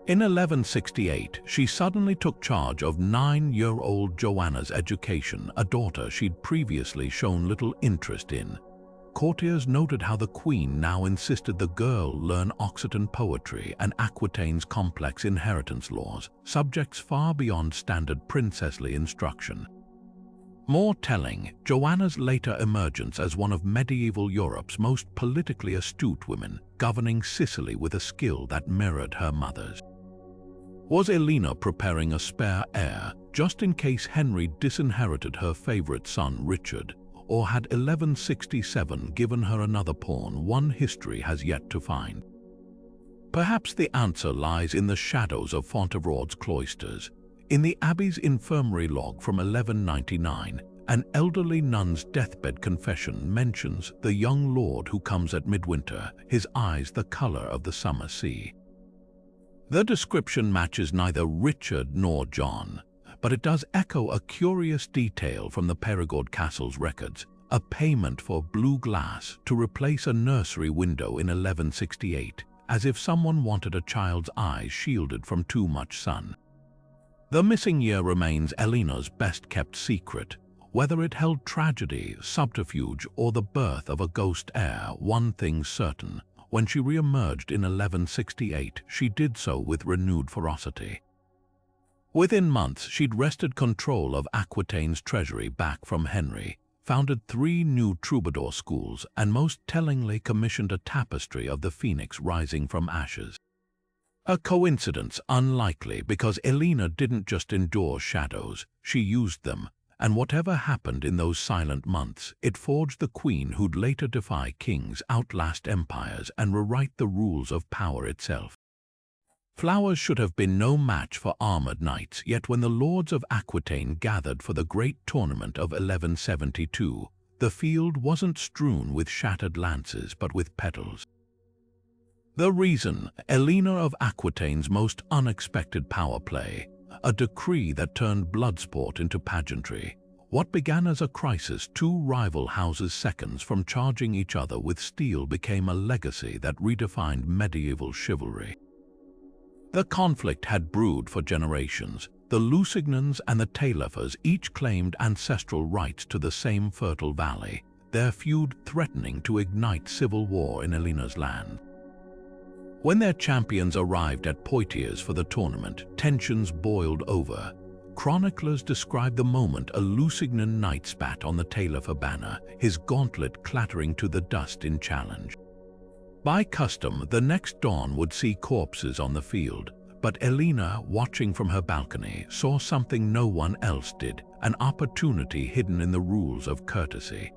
In 1168, she suddenly took charge of 9-year-old Joanna's education, a daughter she'd previously shown little interest in. courtiers noted how the queen now insisted the girl learn Occitan poetry and Aquitaine's complex inheritance laws, subjects far beyond standard princessly instruction. More telling, Joanna's later emergence as one of medieval Europe's most politically astute women, governing Sicily with a skill that mirrored her mother's. Was Eleanor preparing a spare heir, just in case Henry disinherited her favorite son Richard, or had 1167 given her another pawn one history has yet to find? Perhaps the answer lies in the shadows of Fontevraud's cloisters. In the abbey's infirmary log from 1199, an elderly nun's deathbed confession mentions the young lord who comes at midwinter, his eyes the color of the summer sea. The description matches neither Richard nor John, but it does echo a curious detail from the Perigord Castle's records, a payment for blue glass to replace a nursery window in 1168, as if someone wanted a child's eyes shielded from too much sun. The missing year remains Eleanor's best-kept secret. Whether it held tragedy, subterfuge, or the birth of a ghost heir, one thing's certain. When she re-emerged in 1168, she did so with renewed ferocity. Within months, she'd wrested control of Aquitaine's treasury back from Henry, founded 3 new troubadour schools, and most tellingly commissioned a tapestry of the phoenix rising from ashes. A coincidence unlikely, because Eleanor didn't just endure shadows, she used them, and whatever happened in those silent months, it forged the queen who'd later defy kings, outlast empires, and rewrite the rules of power itself. Flowers should have been no match for armored knights, yet when the lords of Aquitaine gathered for the great tournament of 1172, the field wasn't strewn with shattered lances but with petals. The reason: Eleanor of Aquitaine's most unexpected power play, a decree that turned bloodsport into pageantry. What began as a crisis, 2 rival houses' seconds from charging each other with steel, became a legacy that redefined medieval chivalry. The conflict had brewed for generations. The Lusignans and the Taillefer's each claimed ancestral rights to the same fertile valley, their feud threatening to ignite civil war in Eleanor's land. When their champions arrived at Poitiers for the tournament, tensions boiled over. Chroniclers describe the moment a Lusignan knight spat on the Taillefer banner, his gauntlet clattering to the dust in challenge. By custom, the next dawn would see corpses on the field, but Eleanor, watching from her balcony, saw something no one else did, an opportunity hidden in the rules of courtesy.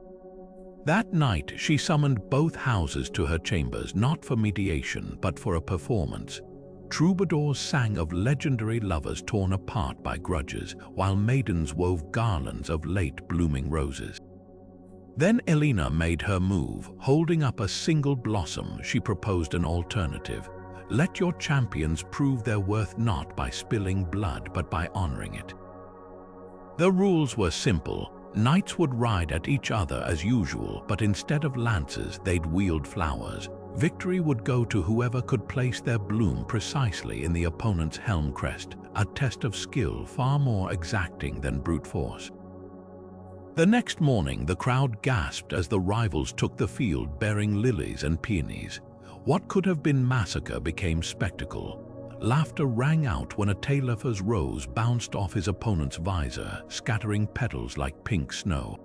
That night, she summoned both houses to her chambers, not for mediation, but for a performance. Troubadours sang of legendary lovers torn apart by grudges, while maidens wove garlands of late-blooming roses. Then Eleanor made her move. Holding up a single blossom, she proposed an alternative. Let your champions prove their worth not by spilling blood, but by honoring it. The rules were simple. Knights would ride at each other as usual, but instead of lances, they'd wield flowers. Victory would go to whoever could place their bloom precisely in the opponent's helm crest, a test of skill far more exacting than brute force. The next morning, the crowd gasped as the rivals took the field bearing lilies and peonies. What could have been massacre became spectacle. Laughter rang out when a Taillefer's rose bounced off his opponent's visor, scattering petals like pink snow.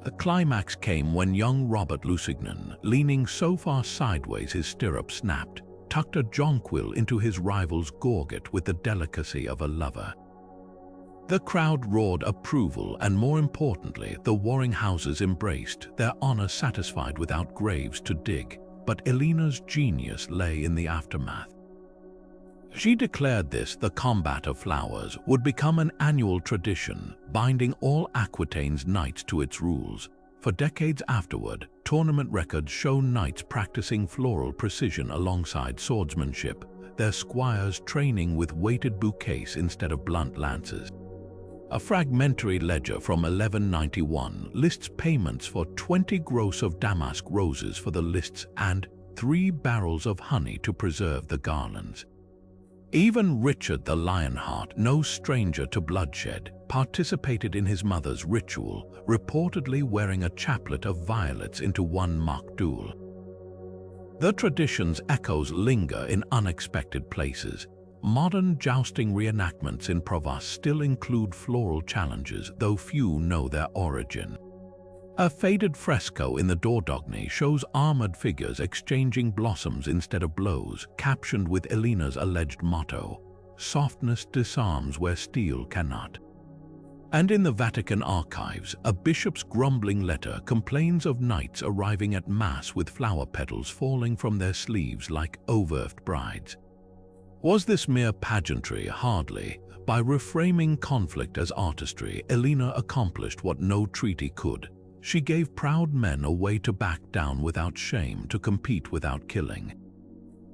The climax came when young Robert Lusignan, leaning so far sideways his stirrup snapped, tucked a jonquil into his rival's gorget with the delicacy of a lover. The crowd roared approval, and more importantly, the warring houses embraced, their honor satisfied without graves to dig. But Eleanor's genius lay in the aftermath. She declared the combat of flowers, would become an annual tradition, binding all Aquitaine's knights to its rules. For decades afterward, tournament records show knights practicing floral precision alongside swordsmanship, their squires training with weighted bouquets instead of blunt lances. A fragmentary ledger from 1191 lists payments for 20 gross of damask roses for the lists and 3 barrels of honey to preserve the garlands. Even Richard the Lionheart, no stranger to bloodshed, participated in his mother's ritual, reportedly wearing a chaplet of violets into one mock duel. The tradition's echoes linger in unexpected places. Modern jousting reenactments in Provence still include floral challenges, though few know their origin. A faded fresco in the Dordogne shows armored figures exchanging blossoms instead of blows, captioned with Eleanor's alleged motto, "Softness disarms where steel cannot." And in the Vatican archives, a bishop's grumbling letter complains of knights arriving at Mass with flower petals falling from their sleeves like overwhelmed brides. Was this mere pageantry? Hardly. By reframing conflict as artistry, Eleanor accomplished what no treaty could. She gave proud men a way to back down without shame, to compete without killing.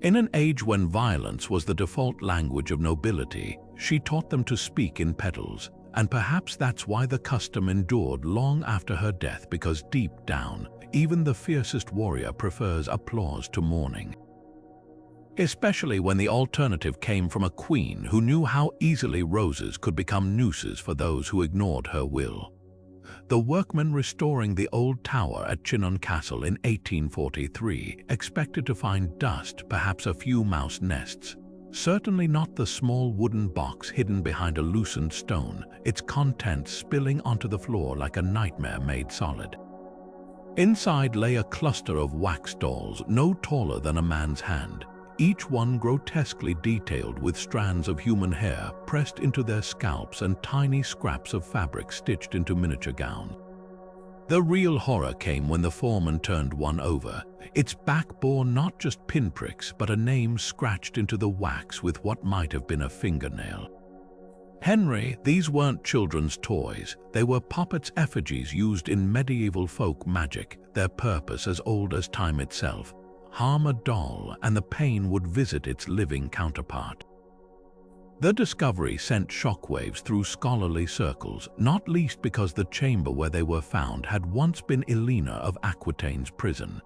In an age when violence was the default language of nobility, she taught them to speak in petals, and perhaps that's why the custom endured long after her death, because deep down, even the fiercest warrior prefers applause to mourning. Especially when the alternative came from a queen who knew how easily roses could become nooses for those who ignored her will. The workmen restoring the old tower at Chinon Castle in 1843 expected to find dust, perhaps a few mouse nests. Certainly not the small wooden box hidden behind a loosened stone, its contents spilling onto the floor like a nightmare made solid. Inside lay a cluster of wax dolls no taller than a man's hand, each one grotesquely detailed with strands of human hair pressed into their scalps and tiny scraps of fabric stitched into miniature gowns. The real horror came when the foreman turned one over. Its back bore not just pinpricks, but a name scratched into the wax with what might have been a fingernail. Henry, these weren't children's toys. They were puppets' effigies used in medieval folk magic, their purpose as old as time itself. Harm a doll, and the pain would visit its living counterpart. The discovery sent shockwaves through scholarly circles, not least because the chamber where they were found had once been Eleanor of Aquitaine's prison.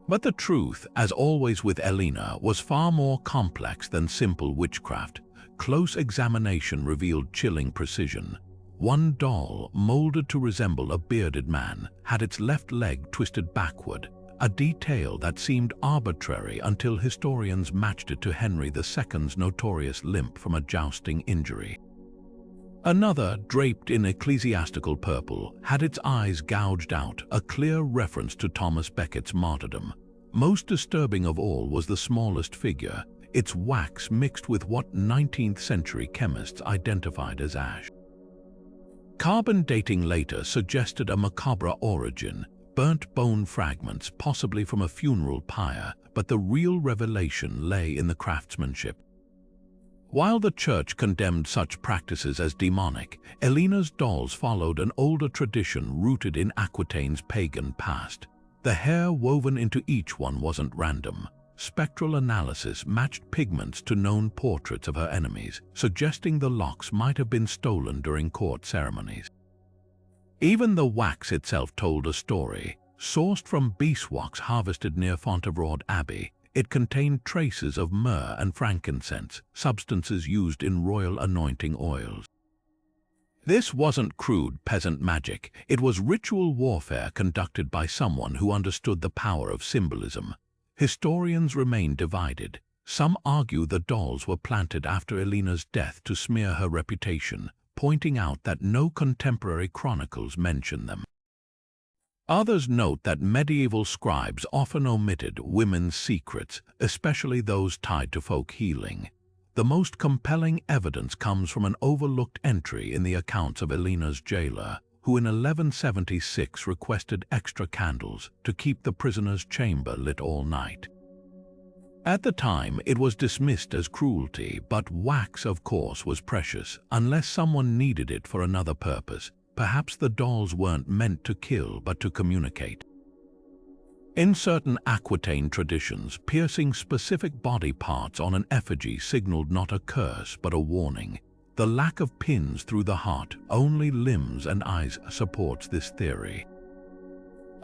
But the truth, as always with Eleanor, was far more complex than simple witchcraft. Close examination revealed chilling precision. One doll, molded to resemble a bearded man, had its left leg twisted backward, a detail that seemed arbitrary until historians matched it to Henry II's notorious limp from a jousting injury. Another, draped in ecclesiastical purple, had its eyes gouged out, a clear reference to Thomas Becket's martyrdom. Most disturbing of all was the smallest figure, its wax mixed with what 19th century chemists identified as ash. Carbon dating later suggested a macabre origin, burnt bone fragments possibly from a funeral pyre, but the real revelation lay in the craftsmanship. While the church condemned such practices as demonic, Eleanor's dolls followed an older tradition rooted in Aquitaine's pagan past. The hair woven into each one wasn't random. Spectral analysis matched pigments to known portraits of her enemies, suggesting the locks might have been stolen during court ceremonies. Even the wax itself told a story. Sourced from beeswax harvested near Fontevraud Abbey, it contained traces of myrrh and frankincense, substances used in royal anointing oils. This wasn't crude peasant magic. It was ritual warfare conducted by someone who understood the power of symbolism. Historians remain divided. Some argue the dolls were planted after Eleanor's death to smear her reputation, pointing out that no contemporary chronicles mention them. Others note that medieval scribes often omitted women's secrets, especially those tied to folk healing. The most compelling evidence comes from an overlooked entry in the accounts of Eleanor's jailer, who in 1176 requested extra candles to keep the prisoner's chamber lit all night. At the time, it was dismissed as cruelty, but wax, of course, was precious, unless someone needed it for another purpose. Perhaps the dolls weren't meant to kill, but to communicate. In certain Aquitaine traditions, piercing specific body parts on an effigy signaled not a curse, but a warning. The lack of pins through the heart, only limbs and eyes, supports this theory.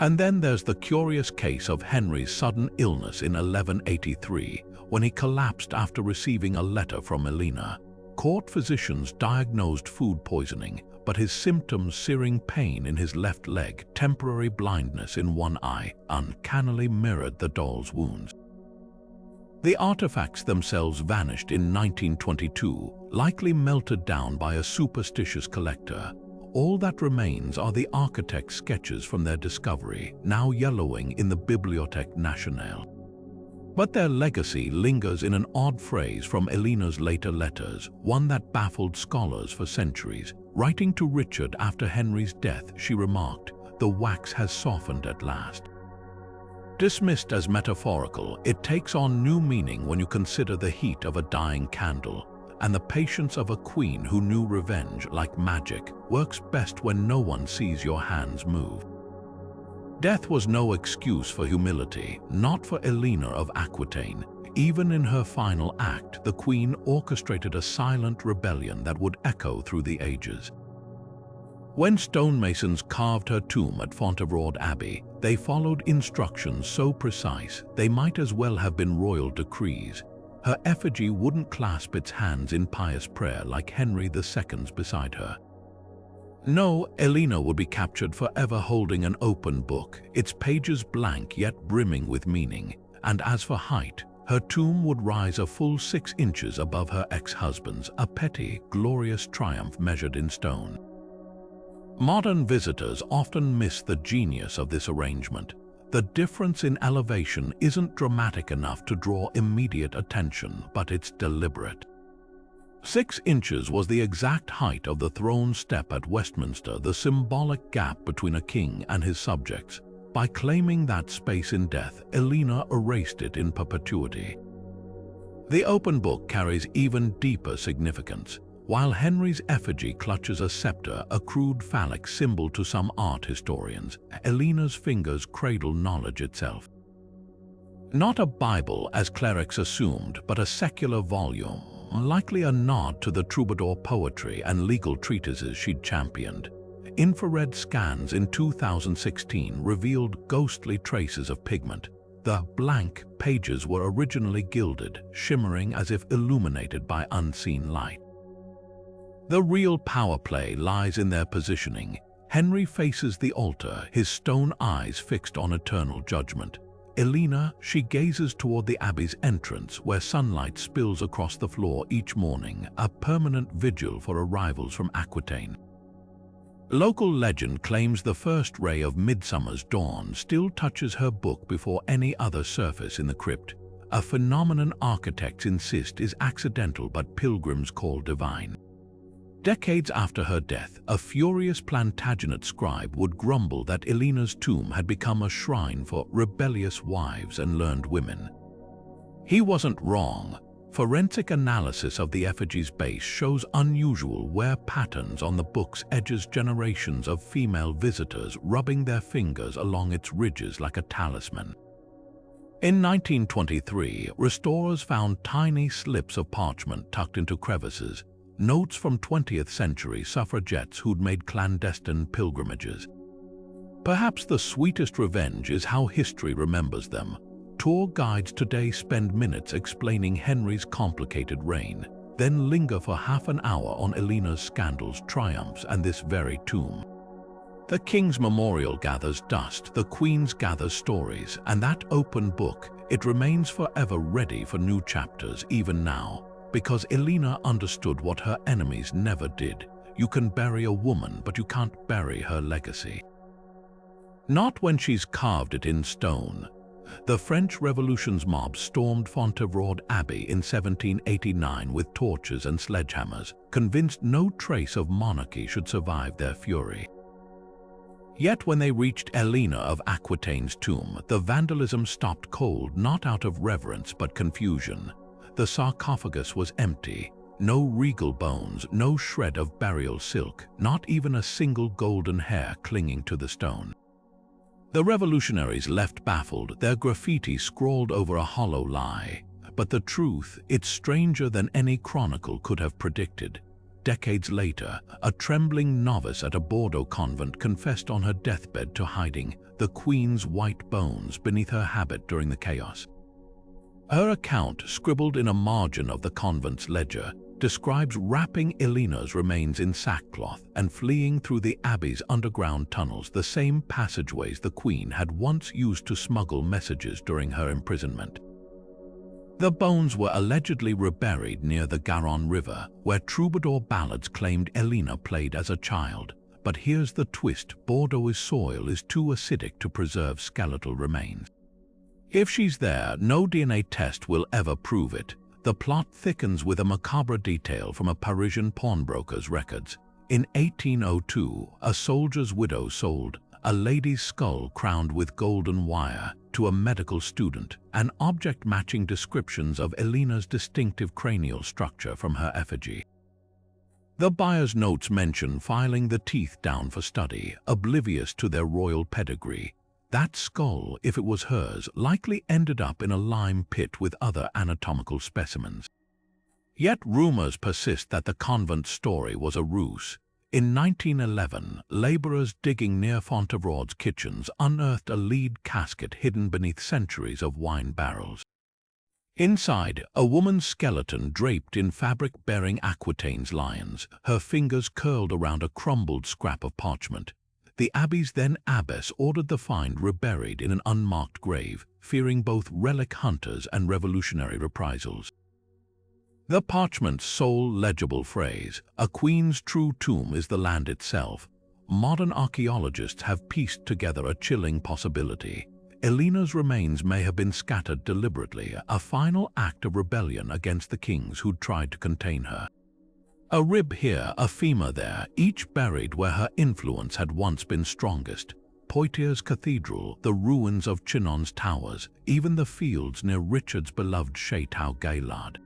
And then there's the curious case of Henry's sudden illness in 1183, when he collapsed after receiving a letter from Eleanor. Court physicians diagnosed food poisoning, but his symptoms, searing pain in his left leg, temporary blindness in one eye, uncannily mirrored the doll's wounds. The artifacts themselves vanished in 1922, likely melted down by a superstitious collector. All that remains are the architect's sketches from their discovery, now yellowing in the Bibliothèque Nationale. But their legacy lingers in an odd phrase from Eleanor's later letters, one that baffled scholars for centuries. Writing to Richard after Henry's death, she remarked, "The wax has softened at last." Dismissed as metaphorical, it takes on new meaning when you consider the heat of a dying candle, and the patience of a queen who knew revenge, like magic, works best when no one sees your hands move. Death was no excuse for humility, not for Eleanor of Aquitaine. Even in her final act, the queen orchestrated a silent rebellion that would echo through the ages. When stonemasons carved her tomb at Fontevraud Abbey, they followed instructions so precise they might as well have been royal decrees. Her effigy wouldn't clasp its hands in pious prayer like Henry II's beside her. No, Eleanor would be captured forever holding an open book, its pages blank yet brimming with meaning. And as for height, her tomb would rise a full 6 inches above her ex-husband's, a petty, glorious triumph measured in stone. Modern visitors often miss the genius of this arrangement. The difference in elevation isn't dramatic enough to draw immediate attention, but it's deliberate. 6 inches was the exact height of the throne step at Westminster, the symbolic gap between a king and his subjects. By claiming that space in death, Eleanor erased it in perpetuity. The open book carries even deeper significance. While Henry's effigy clutches a scepter, a crude phallic symbol to some art historians, Eleanor's fingers cradle knowledge itself. Not a Bible, as clerics assumed, but a secular volume, likely a nod to the troubadour poetry and legal treatises she'd championed. Infrared scans in 2016 revealed ghostly traces of pigment. The blank pages were originally gilded, shimmering as if illuminated by unseen light. The real power play lies in their positioning. Henry faces the altar, his stone eyes fixed on eternal judgment. Eleanor, she gazes toward the abbey's entrance, where sunlight spills across the floor each morning, a permanent vigil for arrivals from Aquitaine. Local legend claims the first ray of midsummer's dawn still touches her book before any other surface in the crypt, a phenomenon architects insist is accidental but pilgrims call divine. Decades after her death, a furious Plantagenet scribe would grumble that Eleanor's tomb had become a shrine for rebellious wives and learned women. He wasn't wrong. Forensic analysis of the effigy's base shows unusual wear patterns on the book's edges, generations of female visitors rubbing their fingers along its ridges like a talisman. In 1923, restorers found tiny slips of parchment tucked into crevices, notes from 20th century suffragettes who'd made clandestine pilgrimages. Perhaps the sweetest revenge is how history remembers them. Tour guides today spend minutes explaining Henry's complicated reign, then linger for half an hour on Eleanor's scandals, triumphs, and this very tomb. The king's memorial gathers dust, the queen's gathers stories, and that open book, it remains forever ready for new chapters even now. Because Eleanor understood what her enemies never did. You can bury a woman, but you can't bury her legacy. Not when she's carved it in stone. The French Revolution's mob stormed Fontevraud Abbey in 1789 with torches and sledgehammers, convinced no trace of monarchy should survive their fury. Yet when they reached Eleanor of Aquitaine's tomb, the vandalism stopped cold, not out of reverence but confusion. The sarcophagus was empty, no regal bones, no shred of burial silk, not even a single golden hair clinging to the stone. The revolutionaries left baffled, their graffiti scrawled over a hollow lie. But the truth, it's stranger than any chronicle could have predicted. decades later, a trembling novice at a Bordeaux convent confessed on her deathbed to hiding the Queen's white bones beneath her habit during the chaos. Her account, scribbled in a margin of the convent's ledger, describes wrapping Eleanor's remains in sackcloth and fleeing through the abbey's underground tunnels, the same passageways the Queen had once used to smuggle messages during her imprisonment. The bones were allegedly reburied near the Garonne River, where troubadour ballads claimed Eleanor played as a child. But here's the twist: Bordeaux soil is too acidic to preserve skeletal remains. If she's there, no DNA test will ever prove it. The plot thickens with a macabre detail from a Parisian pawnbroker's records. In 1802, a soldier's widow sold a lady's skull crowned with golden wire to a medical student, an object matching descriptions of Eleanor's distinctive cranial structure from her effigy. The buyer's notes mention filing the teeth down for study, oblivious to their royal pedigree. That skull, if it was hers, likely ended up in a lime pit with other anatomical specimens. Yet rumors persist that the convent story was a ruse. In 1911, laborers digging near Fontevraud's kitchens unearthed a lead casket hidden beneath centuries of wine barrels. Inside, a woman's skeleton draped in fabric bearing Aquitaine's lions, her fingers curled around a crumbled scrap of parchment. The abbey's then abbess ordered the find reburied in an unmarked grave, fearing both relic hunters and revolutionary reprisals. The parchment's sole legible phrase, "A queen's true tomb is the land itself," modern archaeologists have pieced together a chilling possibility. Eleanor's remains may have been scattered deliberately, a final act of rebellion against the kings who'd tried to contain her. A rib here, a femur there, each buried where her influence had once been strongest. Poitiers Cathedral, the ruins of Chinon's towers, even the fields near Richard's beloved Château Gaillard.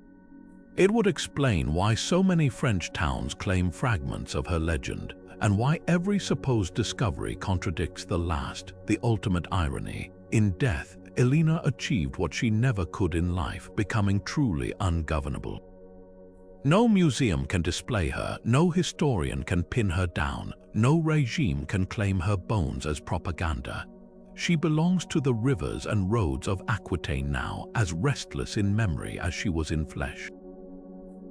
It would explain why so many French towns claim fragments of her legend, and why every supposed discovery contradicts the last, the ultimate irony. In death, Eleanor achieved what she never could in life, becoming truly ungovernable. No museum can display her, no historian can pin her down, no regime can claim her bones as propaganda. She belongs to the rivers and roads of Aquitaine now, as restless in memory as she was in flesh.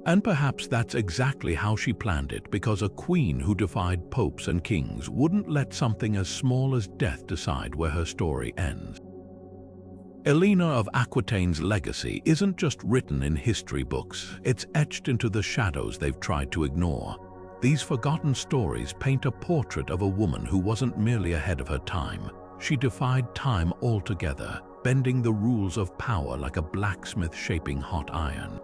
And perhaps that's exactly how she planned it, because a queen who defied popes and kings wouldn't let something as small as death decide where her story ends. Eleanor of Aquitaine's legacy isn't just written in history books, it's etched into the shadows they've tried to ignore. These forgotten stories paint a portrait of a woman who wasn't merely ahead of her time. She defied time altogether, bending the rules of power like a blacksmith shaping hot iron.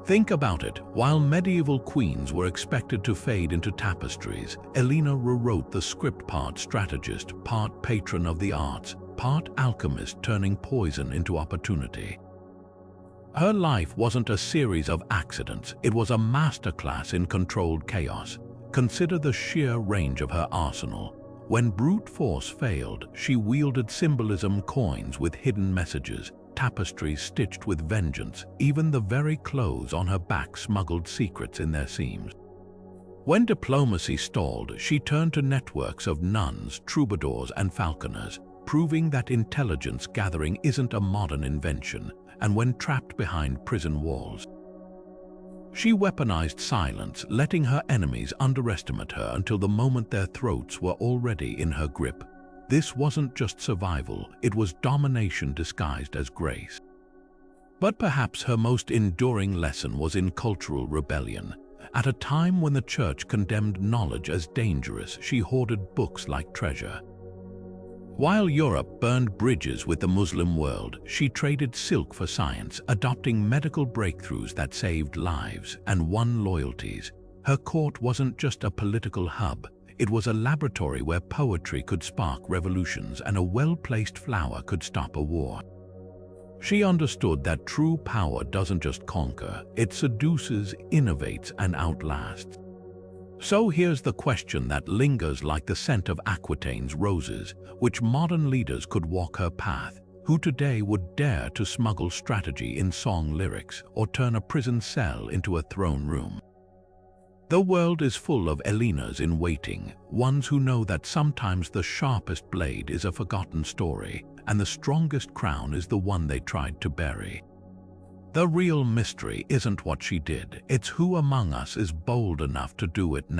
Think about it. While medieval queens were expected to fade into tapestries, Eleanor rewrote the script, part strategist, part patron of the arts, part alchemist turning poison into opportunity. Her life wasn't a series of accidents, it was a masterclass in controlled chaos. Consider the sheer range of her arsenal. When brute force failed, she wielded symbolism, coins with hidden messages, tapestries stitched with vengeance, even the very clothes on her back smuggled secrets in their seams. When diplomacy stalled, she turned to networks of nuns, troubadours, and falconers, proving that intelligence gathering isn't a modern invention. And when trapped behind prison walls, she weaponized silence, letting her enemies underestimate her until the moment their throats were already in her grip. This wasn't just survival, it was domination disguised as grace. But perhaps her most enduring lesson was in cultural rebellion. At a time when the church condemned knowledge as dangerous, she hoarded books like treasure. While Europe burned bridges with the Muslim world, she traded silk for science, adopting medical breakthroughs that saved lives and won loyalties. Her court wasn't just a political hub. It was a laboratory where poetry could spark revolutions and a well-placed flower could stop a war. She understood that true power doesn't just conquer, it seduces, innovates, and outlasts. So here's the question that lingers like the scent of Aquitaine's roses: which modern leaders could walk her path? Who today would dare to smuggle strategy in song lyrics or turn a prison cell into a throne room? The world is full of Eleanors in waiting, ones who know that sometimes the sharpest blade is a forgotten story, and the strongest crown is the one they tried to bury. The real mystery isn't what she did, it's who among us is bold enough to do it now.